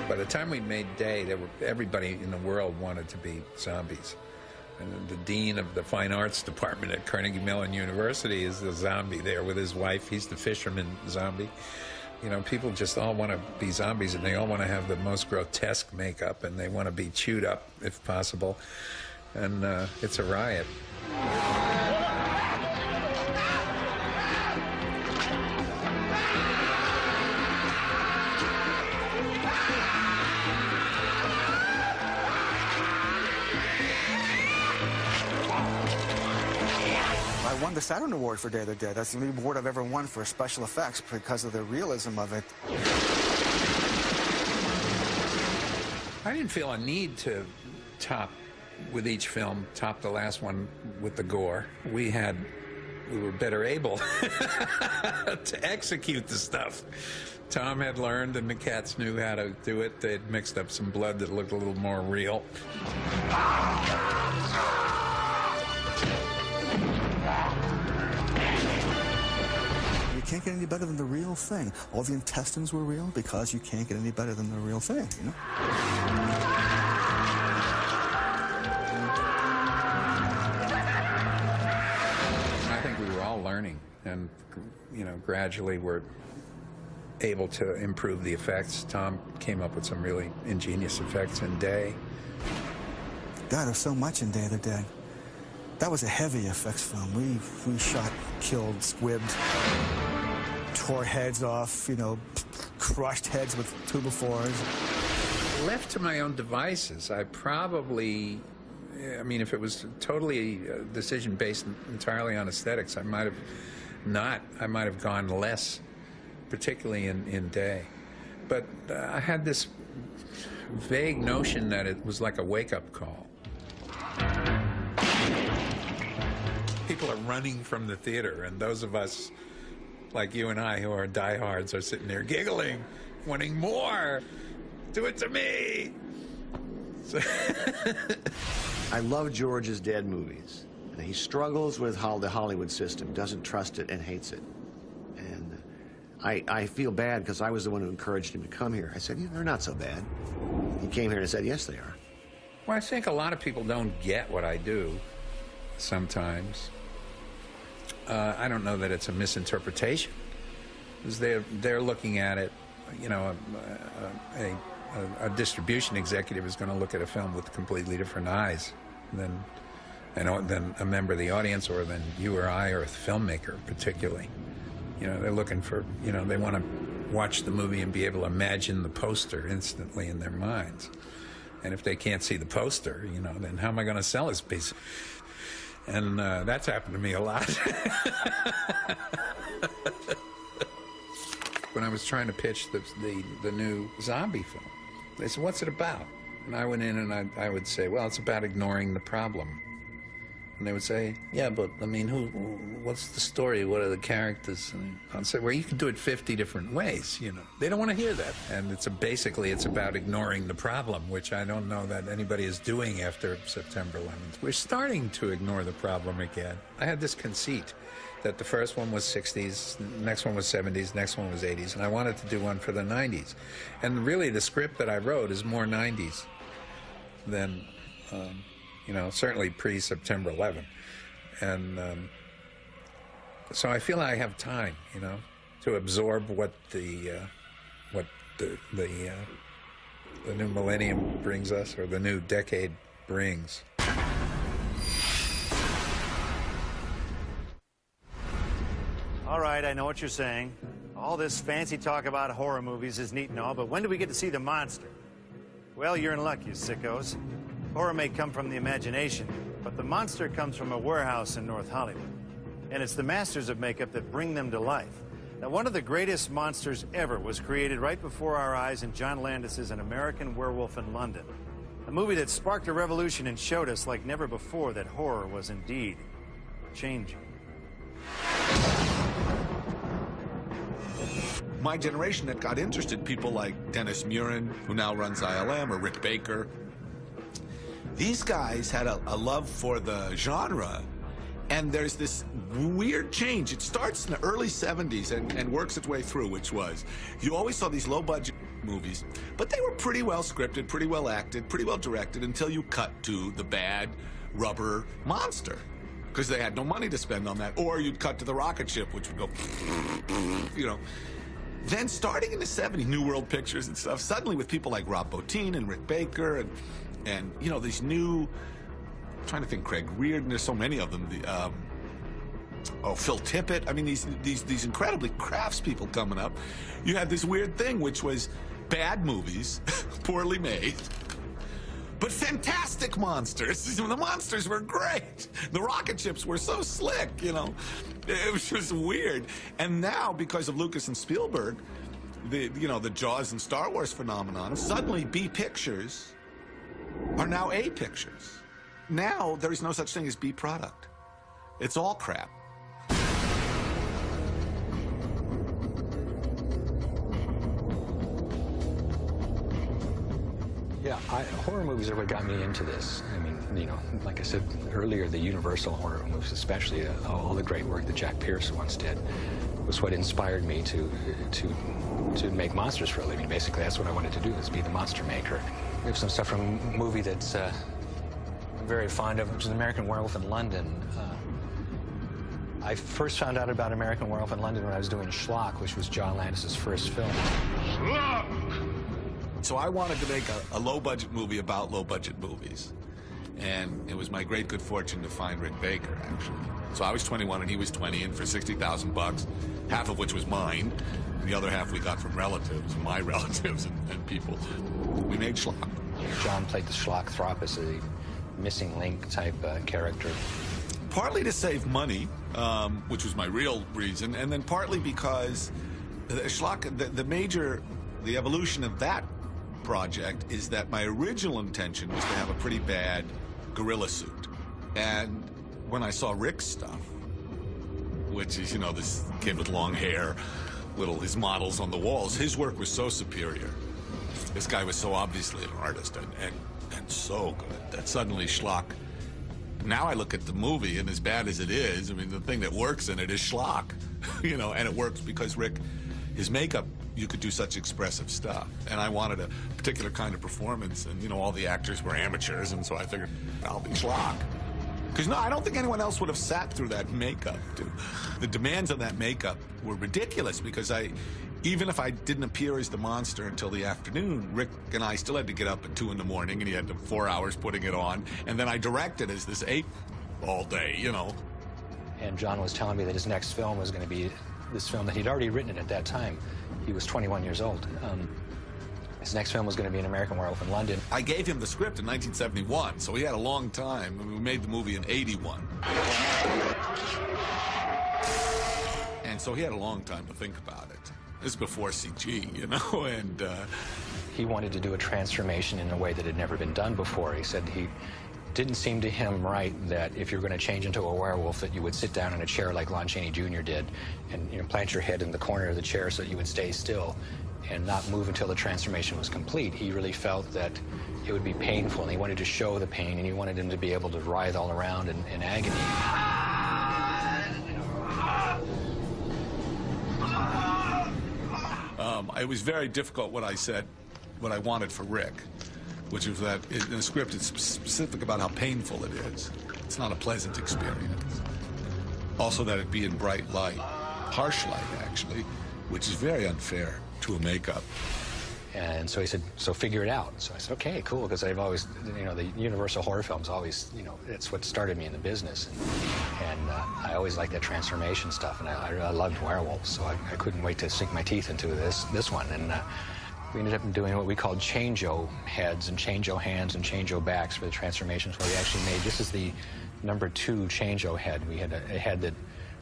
By the time we made Day, everybody in the world wanted to be zombies. And the dean of the fine arts department at Carnegie Mellon University is the zombie there with his wife. He's the fisherman zombie. You know, people just all want to be zombies, and they all want to have the most grotesque makeup, and they want to be chewed up if possible. And it's a riot. I won the Saturn Award for Day of the Dead. That's the only award I've ever won for special effects because of the realism of it. I didn't feel a need to top, with each film, top the last one with the gore. We were better able to execute the stuff. Tom had learned, and the cats knew how to do it. They'd mixed up some blood that looked a little more real. You can't get any better than the real thing. All the intestines were real because you can't get any better than the real thing, you know? I think we were all learning, and, you know, gradually we're able to improve the effects. Tom came up with some really ingenious effects in Day. God, there's so much in Day of the Dead. That was a heavy effects film. We shot, killed, squibbed, tore heads off, you know, crushed heads with 2x4s. Left to my own devices, I probably, I mean, if it was totally a decision based entirely on aesthetics, I might have gone less, particularly in Day. But I had this vague notion that it was like a wake-up call. People are running from the theater, and those of us like you and I who are diehards are sitting there giggling, wanting more. Do it to me. I love George's Dead movies. He struggles with how the Hollywood system doesn't trust it and hates it. And I feel bad because I was the one who encouraged him to come here. I said, yeah, they're not so bad. He came here and said, yes, they are. Well, I think a lot of people don't get what I do sometimes. I don't know that it's a misinterpretation, because they're looking at it, you know, a distribution executive is going to look at a film with completely different eyes than a member of the audience, or than you or I, or a filmmaker particularly. You know, they're looking for, you know, they want to watch the movie and be able to imagine the poster instantly in their minds. And if they can't see the poster, you know, then how am I going to sell this piece? And that's happened to me a lot. When I was trying to pitch the new zombie film, they said, what's it about? And I went in and I would say, well, it's about ignoring the problem. And they would say, yeah, but, I mean, what's the story? What are the characters? And I'd say, well, you can do it 50 different ways, you know. They don't want to hear that. And basically it's about ignoring the problem, which I don't know that anybody is doing after September 11th. We're starting to ignore the problem again. I had this conceit. that the first one was 60s, the next one was 70s, the next one was 80s, and I wanted to do one for the 90s. And really, the script that I wrote is more 90s than, you know, certainly pre-September 11. And so I feel I have time, you know, to absorb what the new millennium brings us, or the new decade brings. All right, I know what you're saying. All this fancy talk about horror movies is neat and all, but when do we get to see the monster? Well, you're in luck, you sickos. Horror may come from the imagination, but the monster comes from a warehouse in North Hollywood. And it's the masters of makeup that bring them to life. Now, one of the greatest monsters ever was created right before our eyes in John Landis's An American Werewolf in London, a movie that sparked a revolution and showed us like never before that horror was indeed changing. My generation that got interested, people like Dennis Murin, who now runs ILM, or Rick Baker, these guys had a love for the genre. And there's this weird change. It starts in the early 70s and works its way through, which was, you always saw these low-budget movies, but they were pretty well scripted, pretty well acted, pretty well directed, until you cut to the bad rubber monster, because they had no money to spend on that. Or you'd cut to the rocket ship, which would go, you know. Then starting in the 70s, New World Pictures and stuff, suddenly with people like Rob Bottin and Rick Baker and you know, these new, I'm trying to think, Craig Reardon, there's so many of them. Phil Tippett. I mean, these incredibly craftspeople coming up. You had this weird thing, which was bad movies, poorly made, but fantastic monsters. The monsters were great. The rocket ships were so slick, you know. It was just weird. And now, because of Lucas and Spielberg, the Jaws and Star Wars phenomenon, suddenly B pictures are now A pictures. Now, there is no such thing as B product. It's all crap. Yeah, horror movies are what got me into this. I mean, you know, like I said earlier, the Universal horror movies, especially all the great work that Jack Pierce once did, was what inspired me to make monsters for a living. Basically, that's what I wanted to do, is be the monster maker. We have some stuff from a movie that's I'm very fond of, which is American Werewolf in London. I first found out about American Werewolf in London when I was doing Schlock, which was John Landis's first film. So I wanted to make a low-budget movie about low-budget movies. And it was my great good fortune to find Rick Baker, actually. So I was 21 and he was 20, and for $60,000, half of which was mine, the other half we got from relatives, my relatives and people, we made Schlock. John played the Schlock-thropus, a missing link type character. Partly to save money, which was my real reason, and then partly because Schlock, the evolution of that project is that my original intention was to have a pretty bad gorilla suit. And when I saw Rick's stuff, which is, you know, this kid with long hair, his models on the walls, his work was so superior. This guy was so obviously an artist and so good that suddenly Schlock, now I look at the movie, and as bad as it is, I mean, the thing that works in it is Schlock, you know, and it works because Rick, his makeup, you could do such expressive stuff. And I wanted a particular kind of performance, and, you know, all the actors were amateurs, and so I figured, I'll be Schlock. Because, no, I don't think anyone else would have sat through that makeup, dude. The demands on that makeup were ridiculous, because even if I didn't appear as the monster until the afternoon, Rick and I still had to get up at 2 in the morning, and he had 4 hours putting it on, and then I directed as this ape all day, you know. And John was telling me that his next film was going to be this film that he'd already written at that time. He was 21 years old. His next film was going to be An American Werewolf in London. I gave him the script in 1971, so he had a long time. I mean, we made the movie in 81. And so he had a long time to think about it. This is before CG, you know, and... He wanted to do a transformation in a way that had never been done before. He said he didn't seem to him right that if you're going to change into a werewolf, that you would sit down in a chair like Lon Chaney Jr. did and, you know, plant your head in the corner of the chair so that you would stay still and not move until the transformation was complete. He really felt that it would be painful, and he wanted to show the pain, and he wanted him to be able to writhe all around in agony. it was very difficult what I said, what I wanted for Rick, which was that in the script it's specific about how painful it is. It's not a pleasant experience. Also that it be in bright light, harsh light actually, which is very unfair to a makeup. And so he said, so figure it out. So I said, okay, cool, because I've always, you know, the Universal horror films always, you know, it's what started me in the business. And I always liked that transformation stuff, and I loved werewolves, so I couldn't wait to sink my teeth into this one. And we ended up doing what we called change-o heads and change-o hands and change-o backs for the transformations, where we actually made, this is the #2 change-o head. We had a head that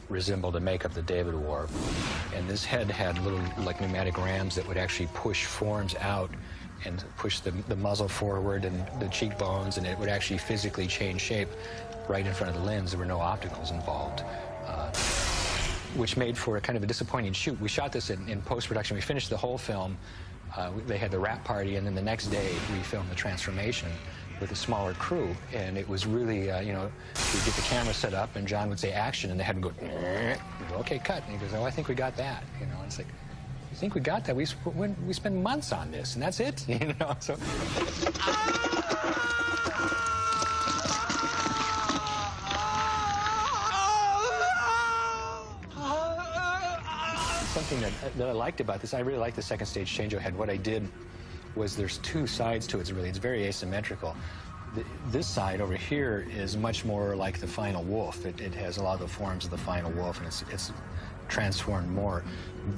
resembled a makeup that David wore. And this head had little, like, pneumatic rams that would actually push forms out and push the muzzle forward and the cheekbones, and it would actually physically change shape right in front of the lens. There were no opticals involved, which made for a kind of a disappointing shoot. We shot this in post-production. We finished the whole film. They had the wrap party, and then the next day we filmed the transformation with a smaller crew, and it was really, you know, we'd get the camera set up, and John would say action, and they had to go, okay, cut. And he goes, oh, I think we got that, you know. And it's like, you think we got that? We spend months on this, and that's it, you know. So. Something that I liked about this, I really liked the second stage change-o head. What I did was there's two sides to it. It's very asymmetrical. This side over here is much more like the final wolf. It has a lot of the forms of the final wolf, and it's transformed more.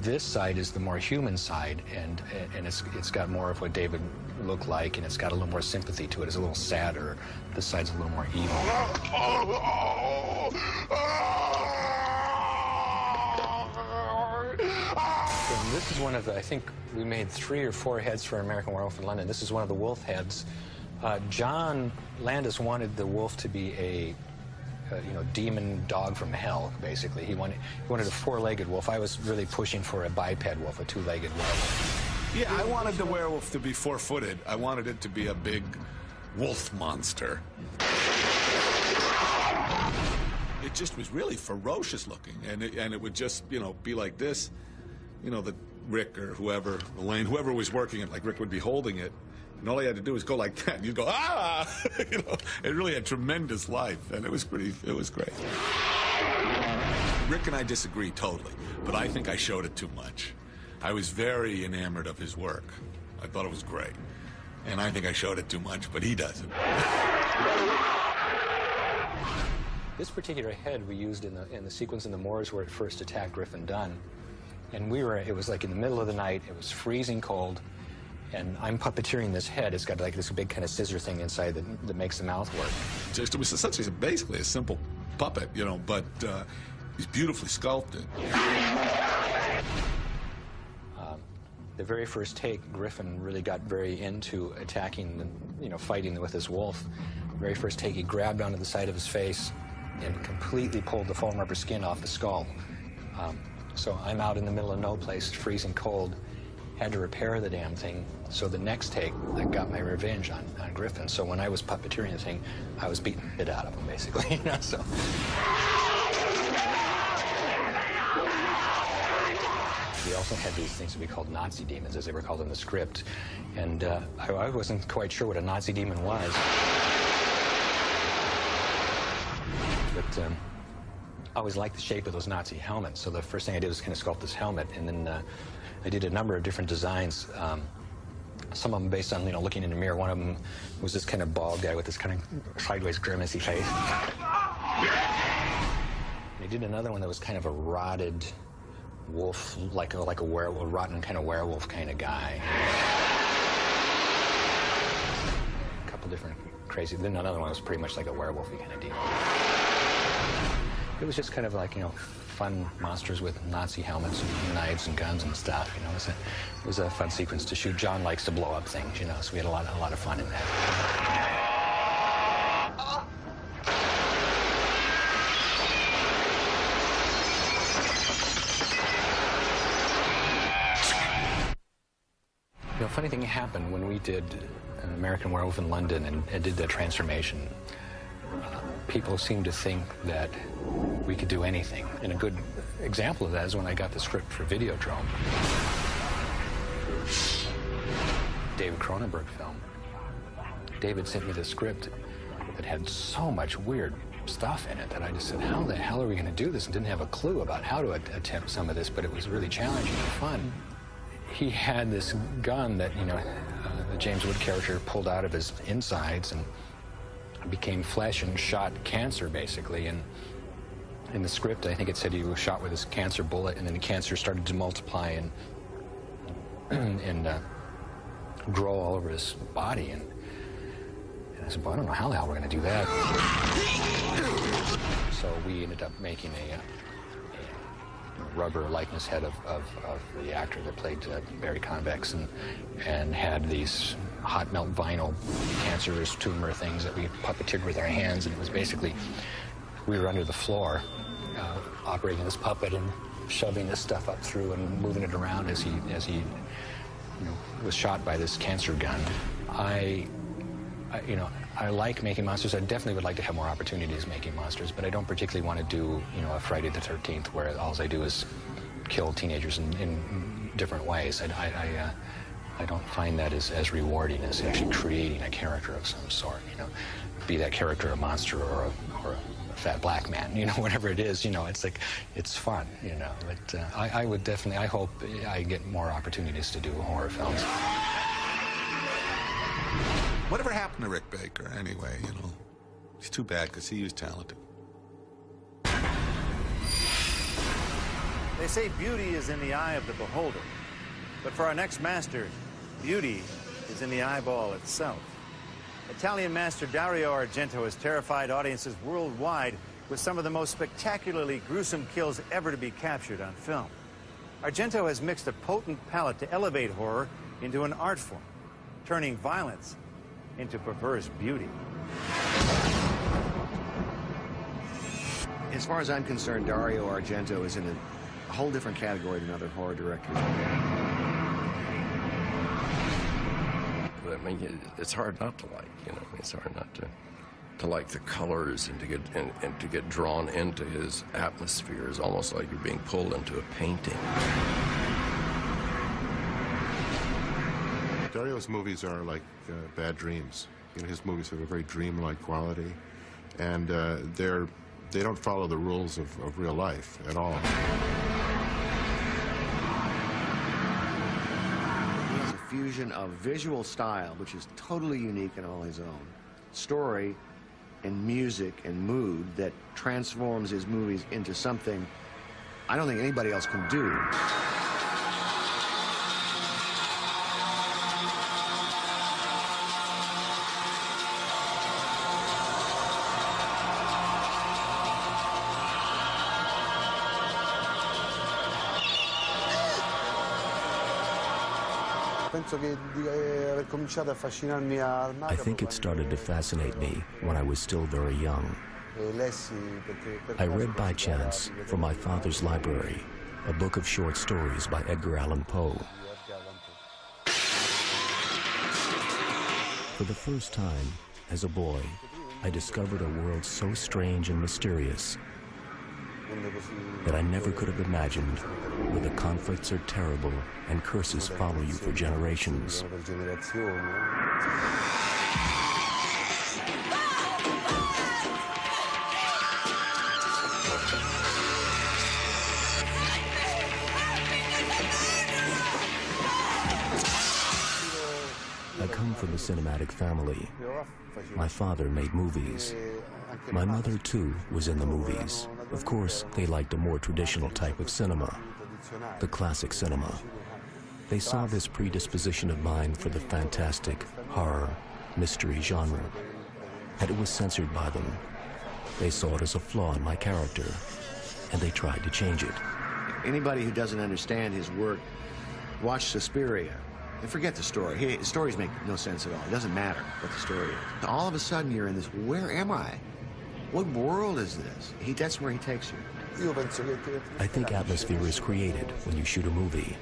This side is the more human side, and it's got more of what David looked like, and it's got a little more sympathy to it. It's a little sadder. This side's a little more evil. And this is one of the, I think we made 3 or 4 heads for American Werewolf in London. This is one of the wolf heads. John Landis wanted the wolf to be a you know, demon dog from hell, basically. He wanted a 4-legged wolf. I was really pushing for a biped wolf, a 2-legged werewolf. Yeah, I wanted the werewolf to be 4-footed. I wanted it to be a big wolf monster. It just was really ferocious looking, and it would just, you know, be like this. You know, that Rick or whoever, Elaine, whoever was working it, like Rick would be holding it, and all he had to do was go like that, and you'd go, ah! You know, it really had tremendous life, and it was great. Rick and I disagree totally, but I think I showed it too much. I was very enamored of his work. I thought it was great, and I think I showed it too much, but he doesn't. This particular head we used in the sequence in the moors where it first attacked Griffin Dunn. And it was like in the middle of the night, it was freezing cold, and I'm puppeteering this head. It's got like this big kind of scissor thing inside that makes the mouth work. It was essentially basically a simple puppet, you know, but he's beautifully sculpted. The very first take, Griffin really got very into attacking, you know, fighting with his wolf. The very first take, he grabbed onto the side of his face and completely pulled the foam rubber skin off the skull. So I'm out in the middle of no place, freezing cold, had to repair the damn thing. So the next take, I got my revenge on Griffin. So when I was puppeteering the thing, I was beating the shit out of him, basically, you know, so. We also had these things that we called Nazi demons, as they were called in the script. And I wasn't quite sure what a Nazi demon was. But I always liked the shape of those Nazi helmets, so the first thing I did was kind of sculpt this helmet, and then I did a number of different designs. Some of them based on, you know, looking in the mirror. One of them was this kind of bald guy with this kind of sideways grimacy face. And I did another one that was kind of a rotted wolf, like a werewolf, rotten kind of werewolf kind of guy. A couple different crazy. Then another one was pretty much like a werewolfy kind of deal. It was just kind of like, you know, fun monsters with Nazi helmets and knives and guns and stuff, you know. It was a fun sequence to shoot. John likes to blow up things, you know, so we had a lot of fun in that. You know, funny thing happened when we did an American Werewolf in London and did that transformation. People seemed to think that we could do anything. And a good example of that is when I got the script for Videodrome. David Cronenberg film. David sent me the script that had so much weird stuff in it that I just said, how the hell are we going to do this? And didn't have a clue about how to attempt some of this, but it was really challenging and fun. He had this gun that, you know, the James Wood character pulled out of his insides and became flesh and shot cancer, basically. And in the script, I think it said he was shot with this cancer bullet, and then the cancer started to multiply and grow all over his body. And I said, well, I don't know how the hell we're going to do that. So we ended up making a rubber likeness head of the actor that played Barry Convex, and had these hot melt vinyl cancerous tumor things that we puppeteered with our hands. And it was basically, we were under the floor operating this puppet and shoving this stuff up through and moving it around as he you know, was shot by this cancer gun. I like making monsters. I definitely would like to have more opportunities making monsters, but I don't particularly want to do, you know, a Friday the 13th where all I do is kill teenagers in different ways. I don't find that as rewarding as actually creating a character of some sort, you know, be that character a monster or a fat black man, you know, whatever it is, you know, it's like, it's fun, you know. But I would definitely, I hope I get more opportunities to do horror films. Whatever happened to Rick Baker, anyway, you know? It's too bad, because he was talented. They say beauty is in the eye of the beholder. But for our next master, beauty is in the eyeball itself. Italian master Dario Argento has terrified audiences worldwide with some of the most spectacularly gruesome kills ever to be captured on film. Argento has mixed a potent palette to elevate horror into an art form, turning violence into perverse beauty. As far as I'm concerned, Dario Argento is in a whole different category than other horror directors. I mean, it's hard not to like, you know. It's hard not to like the colors and to get drawn into his atmosphere. It's almost like you're being pulled into a painting. Dario's movies are like bad dreams. You know, his movies have a very dreamlike quality, and they don't follow the rules of real life at all. He has a fusion of visual style, which is totally unique and all his own, story and music and mood that transforms his movies into something I don't think anybody else can do. I think it started to fascinate me when I was still very young. I read by chance from my father's library a book of short stories by Edgar Allan Poe. For the first time, as a boy, I discovered a world so strange and mysterious that I never could have imagined, where the conflicts are terrible and curses follow you for generations. I come from a cinematic family. My father made movies. My mother, too, was in the movies. Of course, they liked a more traditional type of cinema, the classic cinema. They saw this predisposition of mine for the fantastic, horror, mystery genre, and it was censored by them. They saw it as a flaw in my character, and they tried to change it. Anybody who doesn't understand his work, watch Suspiria and forget the story. His stories make no sense at all. It doesn't matter what the story is. All of a sudden, you're in this, where am I? What world is this? That's where he takes you. I think atmosphere is created when you shoot a movie.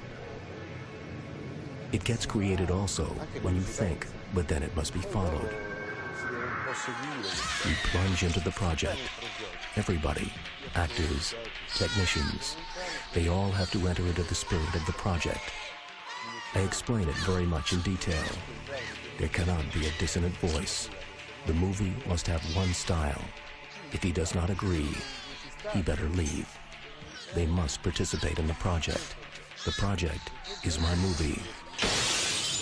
It gets created also when you think, but then it must be followed. You plunge into the project. Everybody, actors, technicians, they all have to enter into the spirit of the project. I explain it very much in detail. There cannot be a dissonant voice. The movie must have one style. If he does not agree, he better leave. They must participate in the project. The project is my movie.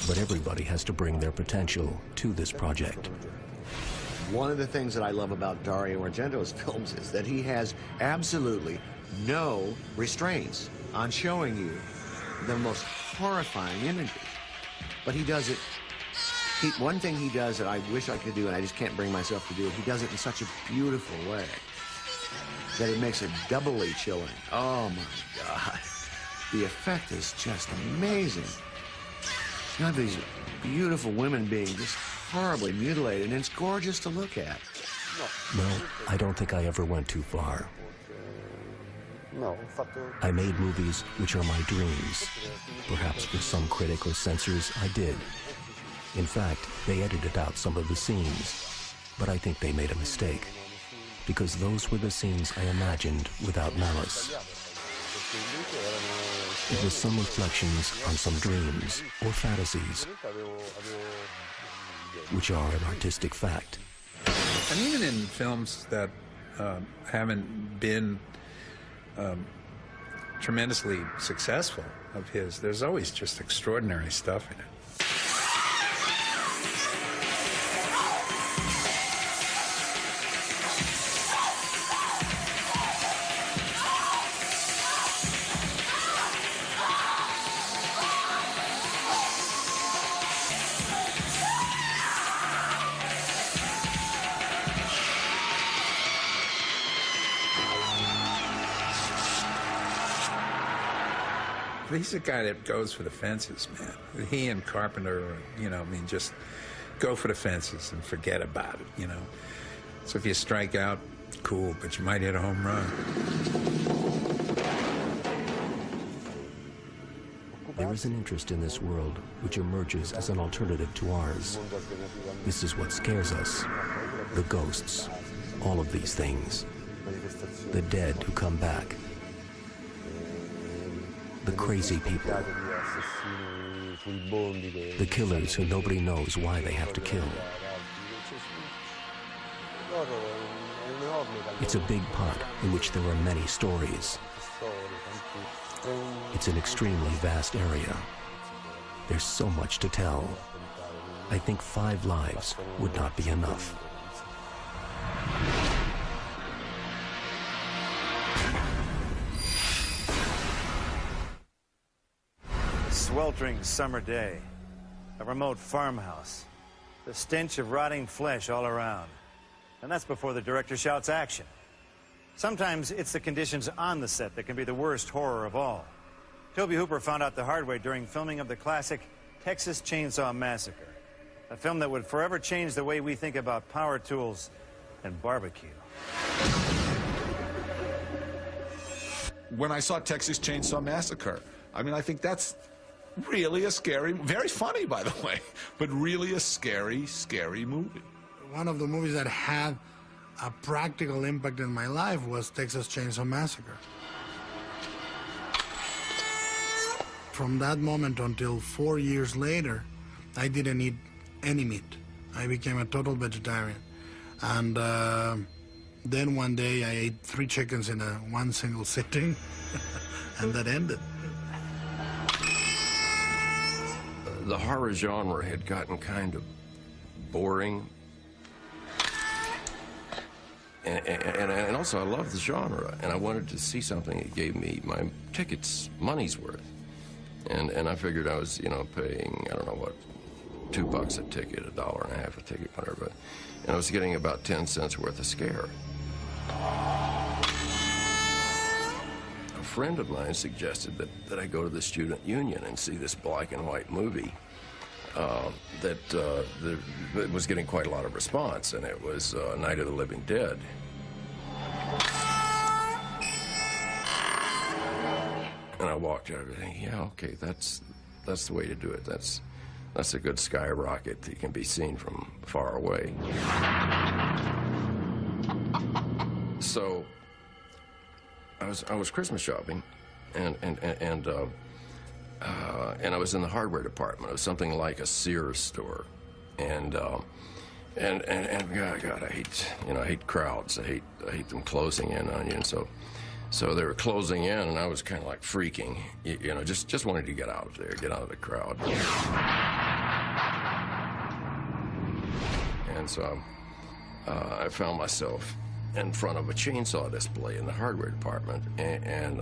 But everybody has to bring their potential to this project. One of the things that I love about Dario Argento's films is that he has absolutely no restraints on showing you the most horrifying images. But he does it. One thing he does that I wish I could do, and I just can't bring myself to do it, he does it in such a beautiful way that it makes it doubly chilling. Oh, my God. The effect is just amazing. You have these beautiful women being just horribly mutilated, and it's gorgeous to look at. No, I don't think I ever went too far. I made movies which are my dreams. Perhaps for some critic or censors, I did. In fact, they edited out some of the scenes. But I think they made a mistake, because those were the scenes I imagined without malice. It was some reflections on some dreams or fantasies, which are an artistic fact. And even in films that haven't been tremendously successful of his, there's always just extraordinary stuff in it. He's a guy that goes for the fences, man. He and Carpenter, just go for the fences and forget about it, So if you strike out, cool, but you might hit a home run. There is an interest in this world which emerges as an alternative to ours. This is what scares us. The ghosts, all of these things. The dead who come back. The crazy people. The killers who nobody knows why they have to kill. It's a big pot in which there are many stories. It's an extremely vast area. There's so much to tell. I think 5 lives would not be enough. Sweltering summer day, a remote farmhouse, the stench of rotting flesh all around. And that's before the director shouts action. Sometimes it's the conditions on the set that can be the worst horror of all. Tobe Hooper found out the hard way during filming of the classic Texas Chainsaw Massacre, a film that would forever change the way we think about power tools and barbecue. When I saw Texas Chainsaw Massacre, I think that's really a scary, very funny, by the way, but really a scary, scary movie. One of the movies that had a practical impact in my life was Texas Chainsaw Massacre. From that moment until 4 years later, I didn't eat any meat. I became a total vegetarian. And then one day I ate 3 chickens in one single sitting, and that ended. The horror genre had gotten kind of boring. And also I loved the genre, and I wanted to see something that gave me my tickets money's worth. And I figured I was, paying, I don't know what, $2 a ticket, $1.50 a ticket, whatever. And I was getting about 10 cents worth of scare. A friend of mine suggested that I go to the student union and see this black and white movie that was getting quite a lot of response, and it was Night of the Living Dead. And I walked out thinking, yeah, okay, that's the way to do it. That's a good skyrocket that can be seen from far away. So I was Christmas shopping, and and I was in the hardware department. It was something like a Sears store, and God, I hate crowds. I hate them closing in on you, and so they were closing in, and I was kind of like freaking, you know, just wanted to get out of there, get out of the crowd. And so I found myself in front of a chainsaw display in the hardware department, and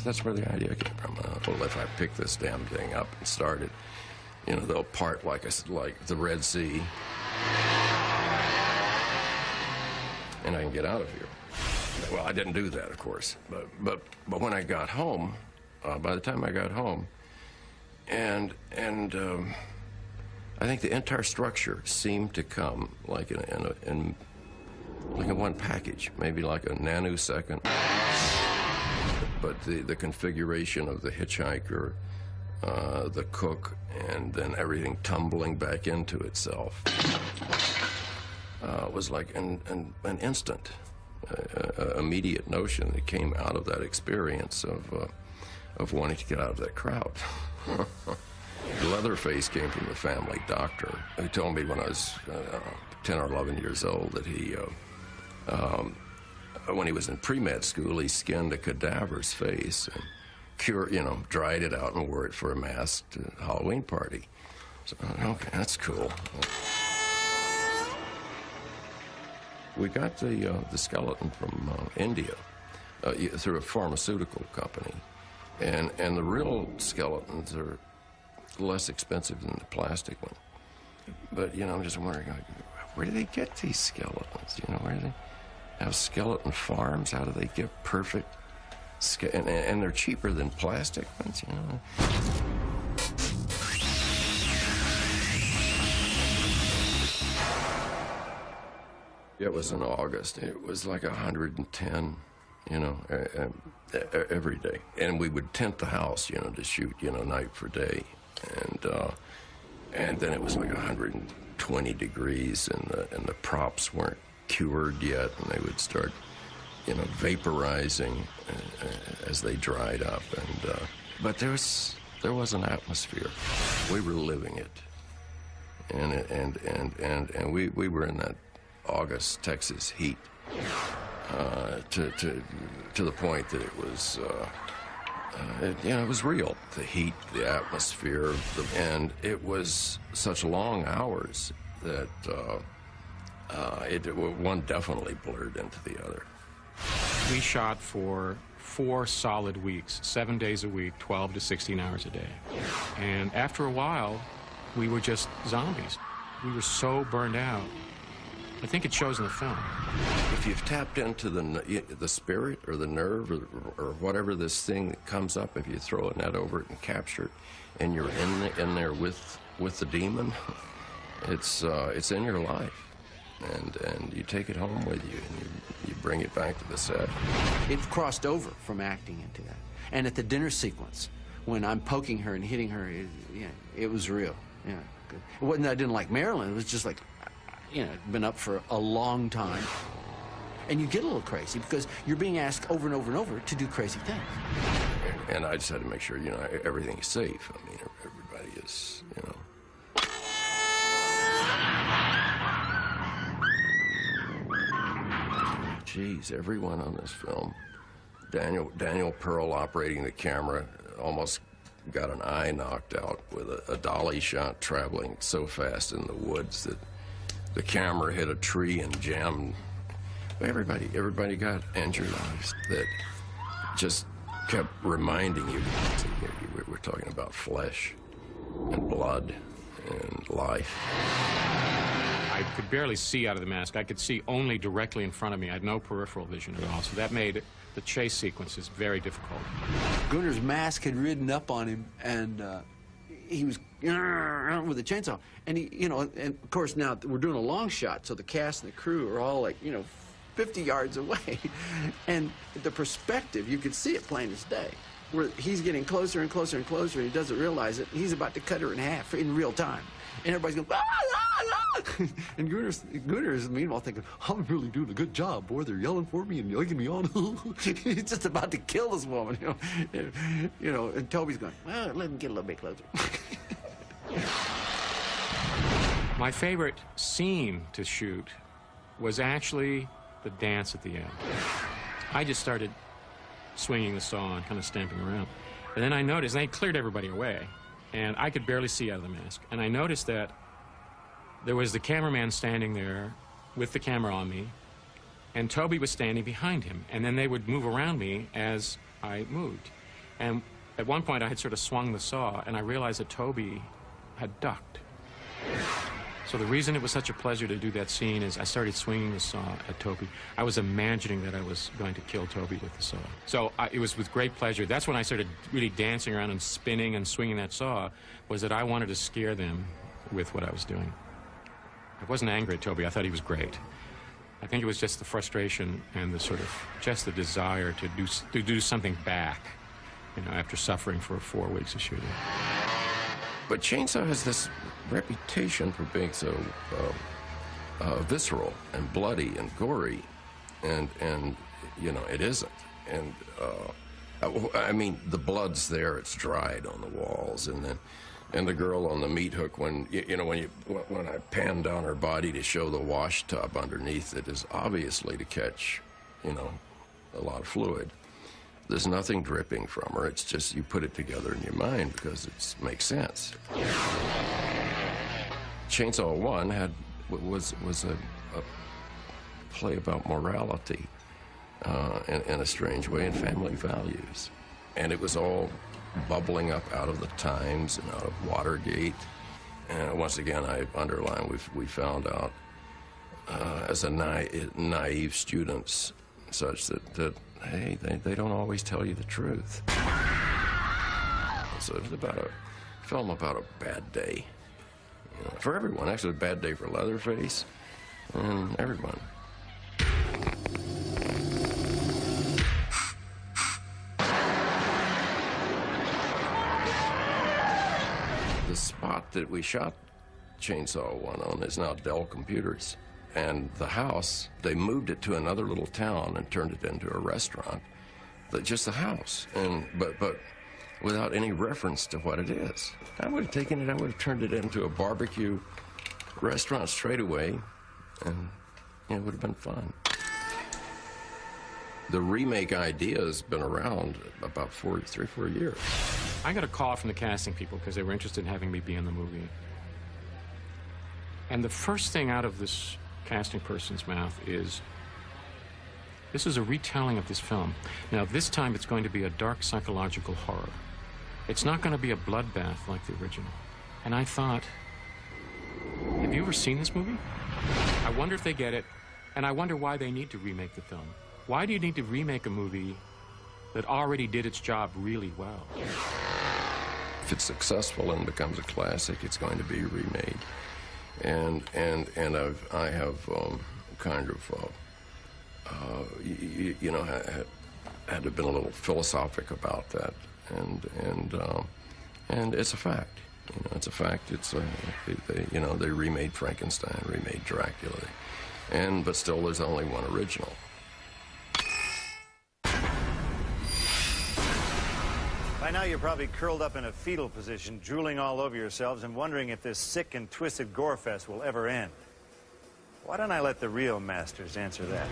that's where the idea came from. Well, if I pick this damn thing up and start it, you know, they'll part like the Red Sea, and I can get out of here. Well, I didn't do that, of course, but when I got home, by the time I got home, and I think the entire structure seemed to come like in one package, maybe like a nanosecond. But the configuration of the hitchhiker, the cook, and then everything tumbling back into itself was like an instant, immediate notion that came out of that experience of wanting to get out of that crowd. Leatherface came from the family doctor, who told me when I was 10 or 11 years old that he, when he was in pre-med school, he skinned a cadaver's face and dried it out and wore it for a masked Halloween party. So, okay, that's cool. We got the skeleton from India through a pharmaceutical company, and the real skeletons are less expensive than the plastic one. But, you know, I'm just wondering, like, where do they get these skeletons? You know, where do they have skeleton farms? How do they get perfect and they're cheaper than plastic ones, you know? It was in August. It was like 110, you know, every day. And we would tent the house, you know, to shoot, you know, night for day. And then it was like 120 degrees, and the props weren't cured yet, and they would start, you know, vaporizing as they dried up. And but there was an atmosphere. We were living it, and we were in that August Texas heat to the point that it was. It was real. The heat, the atmosphere, and it was such long hours that one definitely blurred into the other. We shot for 4 solid weeks, 7 days a week, 12 to 16 hours a day. And after a while, we were just zombies. We were so burned out. I think it shows in the film. If you've tapped into the spirit or the nerve or whatever this thing that comes up, if you throw a net over it and capture it, and you're in there with the demon, it's in your life, and you take it home with you, and you bring it back to the set. It crossed over from acting into that, and at the dinner sequence, when I'm poking her and hitting her, it was real. Yeah, it wasn't that I didn't like Marilyn. It was just like, you know, been up for a long time. And you get a little crazy because you're being asked over and over and over to do crazy things. And I just had to make sure, you know, everything's safe. I mean, everybody is, you know. Geez, everyone on this film. Daniel Pearl operating the camera almost got an eye knocked out with a dolly shot traveling so fast in the woods that the camera hit a tree and jammed. Everybody got injured. That just kept reminding you. We're talking about flesh and blood and life. I could barely see out of the mask. I could see only directly in front of me. I had no peripheral vision at all, so that made the chase sequences very difficult. Gunner's mask had ridden up on him, and he was with a chainsaw, and he, you know, and of course now we're doing a long shot, so the cast and the crew are all like, you know, 50 yards away, and the perspective, you could see it plain as day, where he's getting closer and closer and closer, and he doesn't realize it. He's about to cut her in half in real time, and everybody's going, ah, ah, ah, And Gunner's meanwhile thinking, I'm really doing a good job. Boy, they're yelling for me and egging me on. He's just about to kill this woman, you know. And Toby's going, well, let him get a little bit closer. My favorite scene to shoot was actually the dance at the end. I just started swinging the saw and kind of stamping around. And then I noticed, they cleared everybody away, and I could barely see out of the mask. And I noticed that there was the cameraman standing there with the camera on me, and Toby was standing behind him. And then they would move around me as I moved. And at one point, I had sort of swung the saw, and I realized that Toby had ducked. So the reason it was such a pleasure to do that scene is I started swinging the saw at Toby. I was imagining that I was going to kill Toby with the saw. So it was with great pleasure. That's when I started really dancing around and spinning and swinging that saw, was that I wanted to scare them with what I was doing. I wasn't angry at Toby. I thought he was great. I think it was just the frustration and the sort of, just the desire to do something back, you know, after suffering for 4 weeks of shooting. But Chainsaw has this reputation for being so visceral and bloody and gory, and you know, it isn't. And I mean, the blood's there; it's dried on the walls, and the girl on the meat hook. When I pan down her body to show the wash tub underneath, it is obviously to catch, you know, a lot of fluid. There's nothing dripping from her. It's just you put it together in your mind because it makes sense. Chainsaw 1 was a play about morality in a strange way, and family values. And it was all bubbling up out of the times and out of Watergate. And once again, I underline, we found out as a naive students such that hey, they don't always tell you the truth. So it's about a film about a bad day. You know, for everyone. Actually, a bad day for Leatherface and everyone. The spot that we shot Chainsaw 1 on is now Dell Computers. And the house, they moved it to another little town and turned it into a restaurant. But just a house, but without any reference to what it is. I would have taken it, I would have turned it into a barbecue restaurant straight away, and it would have been fun. The remake idea has been around about 3 or 4 years. I got a call from the casting people because they were interested in having me be in the movie. And the first thing out of this casting person's mouth is, this is a retelling of this film. Now, this time it's going to be a dark psychological horror. It's not going to be a bloodbath like the original. And I thought, have you ever seen this movie? I wonder if they get it, and I wonder why they need to remake the film. Why do you need to remake a movie that already did its job really well? If it's successful and becomes a classic, it's going to be remade. And I have kind of you know, had to been a little philosophic about that, and it's a fact. You know, it's a fact. It's you know, they remade Frankenstein, remade Dracula, but still there's only one original. By now, you're probably curled up in a fetal position, drooling all over yourselves and wondering if this sick and twisted gore fest will ever end. Why don't I let the real masters answer that?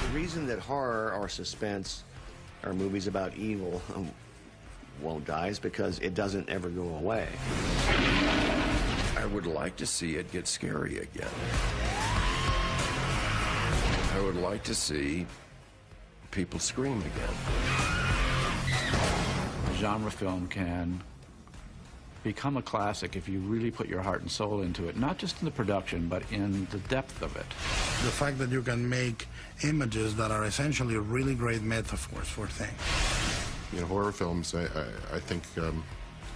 The reason that horror or suspense or movies about evil won't die is because it doesn't ever go away. I would like to see it get scary again. I would like to see people scream again. A genre film can become a classic if you really put your heart and soul into it, not just in the production, but in the depth of it. The fact that you can make images that are essentially really great metaphors for things. You know, horror films, I think,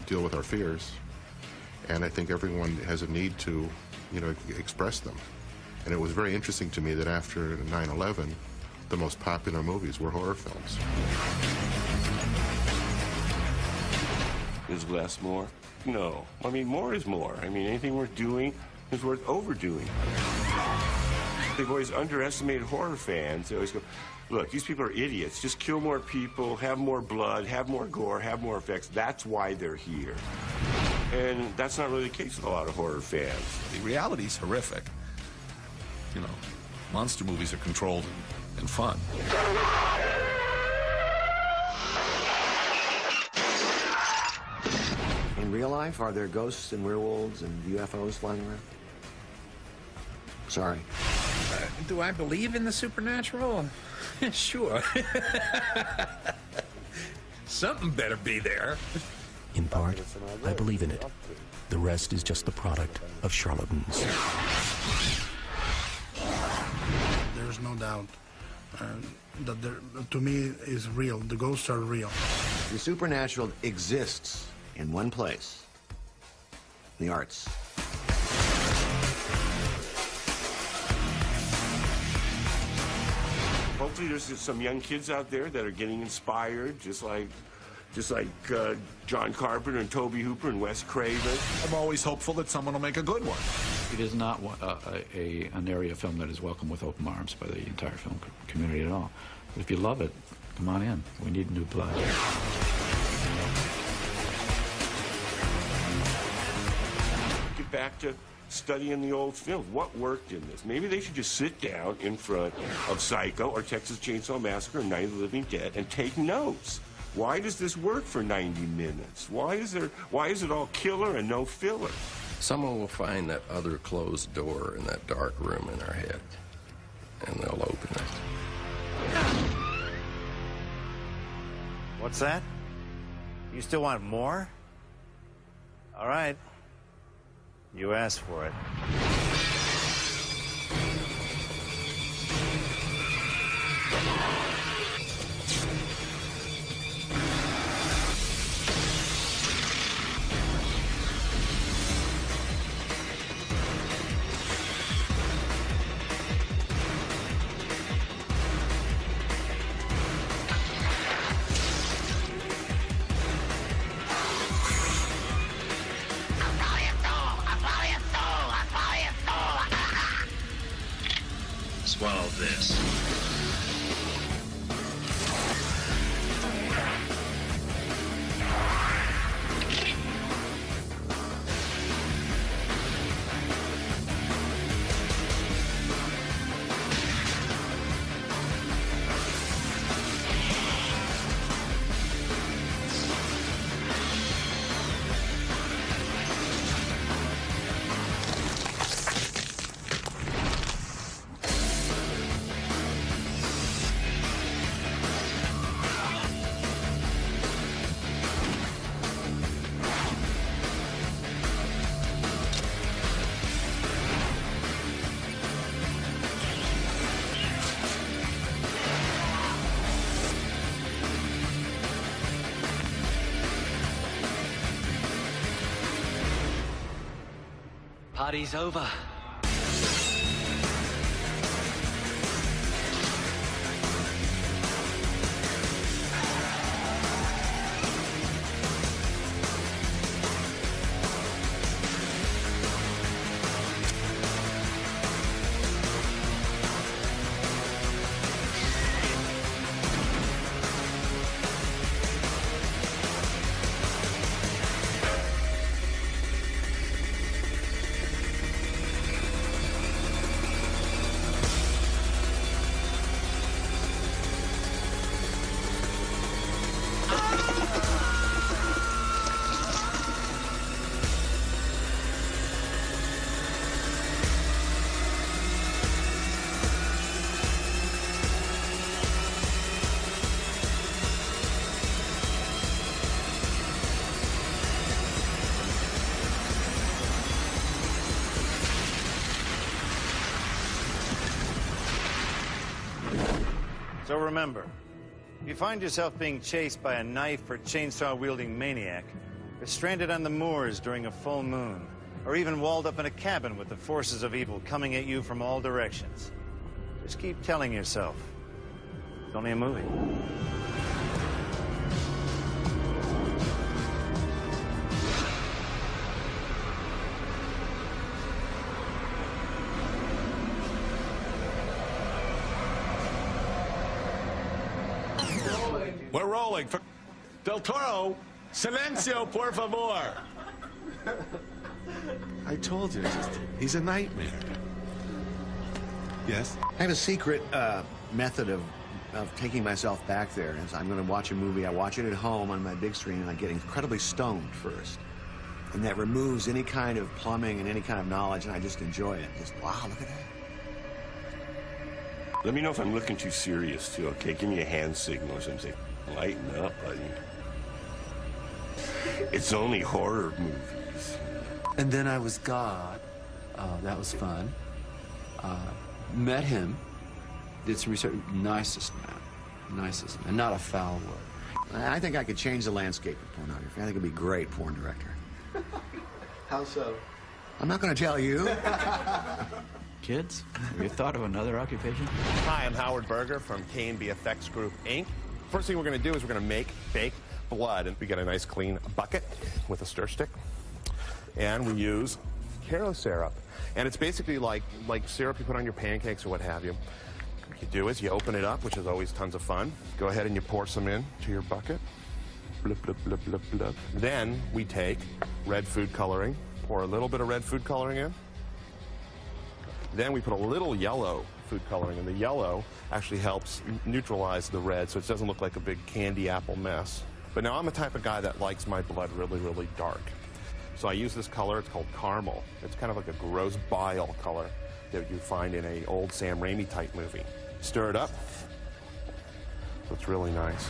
deal with our fears, and I think everyone has a need to, you know, express them. And it was very interesting to me that after 9/11, the most popular movies were horror films. Is less more? No. I mean, more is more. I mean, anything worth doing is worth overdoing. They've always underestimated horror fans. They always go, look, these people are idiots. Just kill more people, have more blood, have more gore, have more effects. That's why they're here. And that's not really the case with a lot of horror fans. The reality's horrific. You know, monster movies are controlled and fun. In real life, are there ghosts and werewolves and UFOs flying around? Sorry. Do I believe in the supernatural? Sure. Something better be there. In part, I believe in it. The rest is just the product of charlatans. There's no doubt that there, to me, is real. The ghosts are real. The supernatural exists in one place, the arts. Hopefully there's some young kids out there that are getting inspired, just like John Carpenter and Tobe Hooper and Wes Craven. I'm always hopeful that someone will make a good one. It is not an area of film that is welcome with open arms by the entire film community at all. But if you love it, come on in. We need new blood. Get back to studying the old films. What worked in this? Maybe they should just sit down in front of Psycho or Texas Chainsaw Massacre or Night of the Living Dead and take notes. Why does this work for 90 minutes? Why is it all killer and no filler? Someone will find that other closed door in that dark room in our head, and they'll open it. What's that? You still want more? All right. You asked for it. Swallow this. Party's over. So remember, if you find yourself being chased by a knife or chainsaw-wielding maniac, or stranded on the moors during a full moon, or even walled up in a cabin with the forces of evil coming at you from all directions, just keep telling yourself, it's only a movie. We're rolling. Del Toro, silencio, por favor. I told you, he's a nightmare. Yes? I have a secret method of taking myself back there. As I'm going to watch a movie, I watch it at home on my big screen, and I get incredibly stoned first. And that removes any kind of plumbing and any kind of knowledge, and I just enjoy it. Just, wow, look at that. Let me know if I'm looking too serious, too, okay? Give me a hand signal or something. Lighten up, buddy. It's only horror movies. And then I was God. That was fun. Met him. Did some research. Nicest man. Nicest man. Not a foul word. I think I could change the landscape of pornography. I think I'd be a great porn director. How so? I'm not going to tell you. Kids, have you thought of another occupation? Hi, I'm Howard Berger from K&B Effects Group, Inc. First thing we're going to do is we're going to make fake blood. And we get a nice clean bucket with a stir stick. And we use Caro syrup. And it's basically like syrup you put on your pancakes or what have you. What you do is you open it up, which is always tons of fun. Go ahead and you pour some in to your bucket. Blip, blip, blip, blip, blip. Then we take red food coloring, pour a little bit of red food coloring in. Then we put a little yellow food coloring, and the yellow actually helps neutralize the red so it doesn't look like a big candy apple mess. But now I'm the type of guy that likes my blood really, really dark. So I use this color. It's called caramel. It's kind of like a gross bile color that you find in an old Sam Raimi type movie. Stir it up. So it's really nice.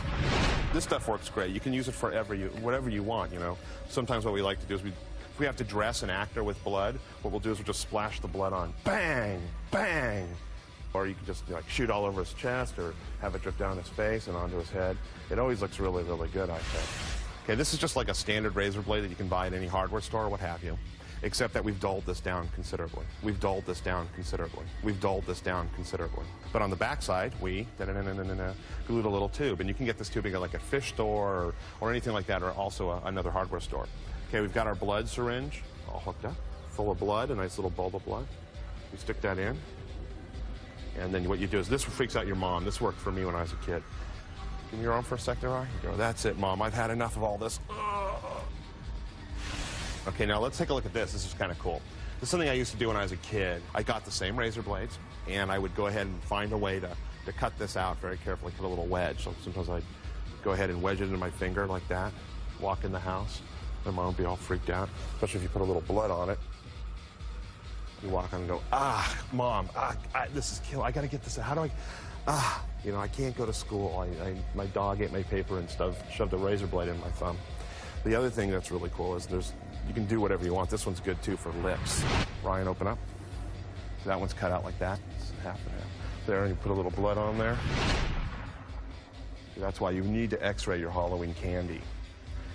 This stuff works great. You can use it for whatever you want, you know. Sometimes what we like to do is if we have to dress an actor with blood, what we'll do is we'll just splash the blood on. Bang! Bang! Or you can just shoot all over his chest or have it drip down his face and onto his head. It always looks really, really good, I think. Okay, this is just like a standard razor blade that you can buy at any hardware store or what have you, except that we've dulled this down considerably. We've dulled this down considerably. We've dulled this down considerably. But on the backside, we glued a little tube. And you can get this tubing at like a fish store or anything like that, or also another hardware store. Okay, we've got our blood syringe all hooked up, full of blood, a nice little bulb of blood. You stick that in. And then what you do is, this freaks out your mom. This worked for me when I was a kid. Give me your arm for a sec there, Ari. You go, that's it, Mom. I've had enough of all this. Okay, now let's take a look at this. This is kind of cool. This is something I used to do when I was a kid. I got the same razor blades, and I would go ahead and find a way to cut this out very carefully, cut a little wedge. So sometimes I'd go ahead and wedge it into my finger like that, walk in the house. My mom would be all freaked out, especially if you put a little blood on it. You walk on and go, Mom, this is kill. I got to get this. How do I, I can't go to school. My dog ate my paper and shoved a razor blade in my thumb. The other thing that's really cool is you can do whatever you want. This one's good, too, for lips. Ryan, open up. So that one's cut out like that. It's half and half. There, and you put a little blood on there. So that's why you need to x-ray your Halloween candy.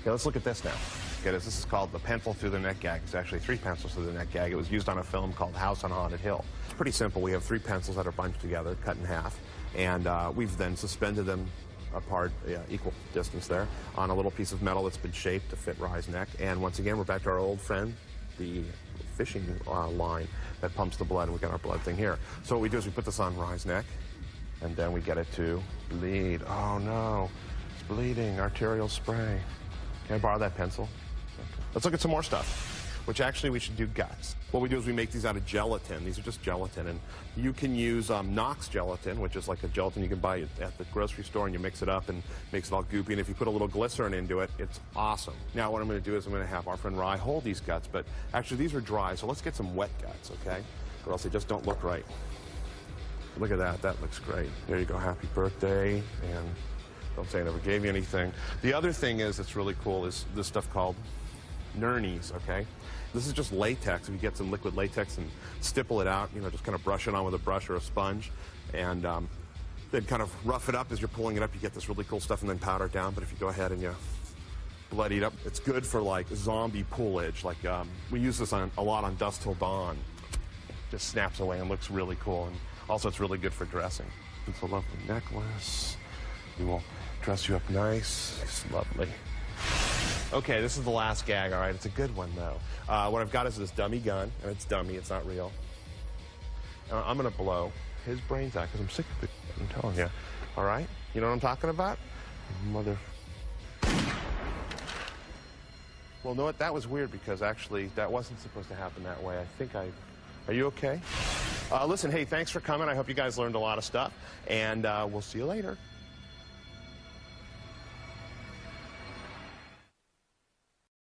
Okay, let's look at this now. Okay, this is called the pencil through the neck gag. It's actually 3 pencils through the neck gag. It was used on a film called House on Haunted Hill. It's pretty simple. We have 3 pencils that are bunched together, cut in half, and we've then suspended them apart, equal distance there, on a little piece of metal that's been shaped to fit Rye's neck. And once again, we're back to our old friend, the fishing line that pumps the blood, and we got our blood thing here. So what we do is we put this on Rye's neck, and then we get it to bleed. Oh no, it's bleeding, arterial spray. Can I borrow that pencil? Let's look at some more stuff, which actually we should do guts. What we do is we make these out of gelatin. These are just gelatin, and you can use Knox gelatin, which is like a gelatin you can buy at the grocery store, and you mix it up and makes it all goopy, and if you put a little glycerin into it, it's awesome. Now what I'm going to do is I'm going to have our friend Rye hold these guts, but actually these are dry, so let's get some wet guts, okay? Or else they just don't look right. Look at that. That looks great. There you go. Happy birthday, and don't say I never gave you anything. The other thing that's really cool is this stuff called Nurnies, okay? This is just latex. If you get some liquid latex and stipple it out, just kind of brush it on with a brush or a sponge, and then kind of rough it up as you're pulling it up, you get this really cool stuff, and then powder it down. But if you go ahead and you bloody it up, it's good for like zombie pullage. Like we use this a lot on Dusk Till Dawn. Just snaps away and looks really cool, and also it's really good for dressing. It's a lovely necklace. We will dress you up nice. It's lovely. Okay, this is the last gag, all right? It's a good one, though. What I've got is this dummy gun, and it's dummy. It's not real. I'm going to blow his brains out because I'm sick of it. I'm telling you. All right? You know what I'm talking about? Mother. Well, know what? That was weird because actually that wasn't supposed to happen that way. Are you okay? Listen, hey, thanks for coming. I hope you guys learned a lot of stuff, and we'll see you later.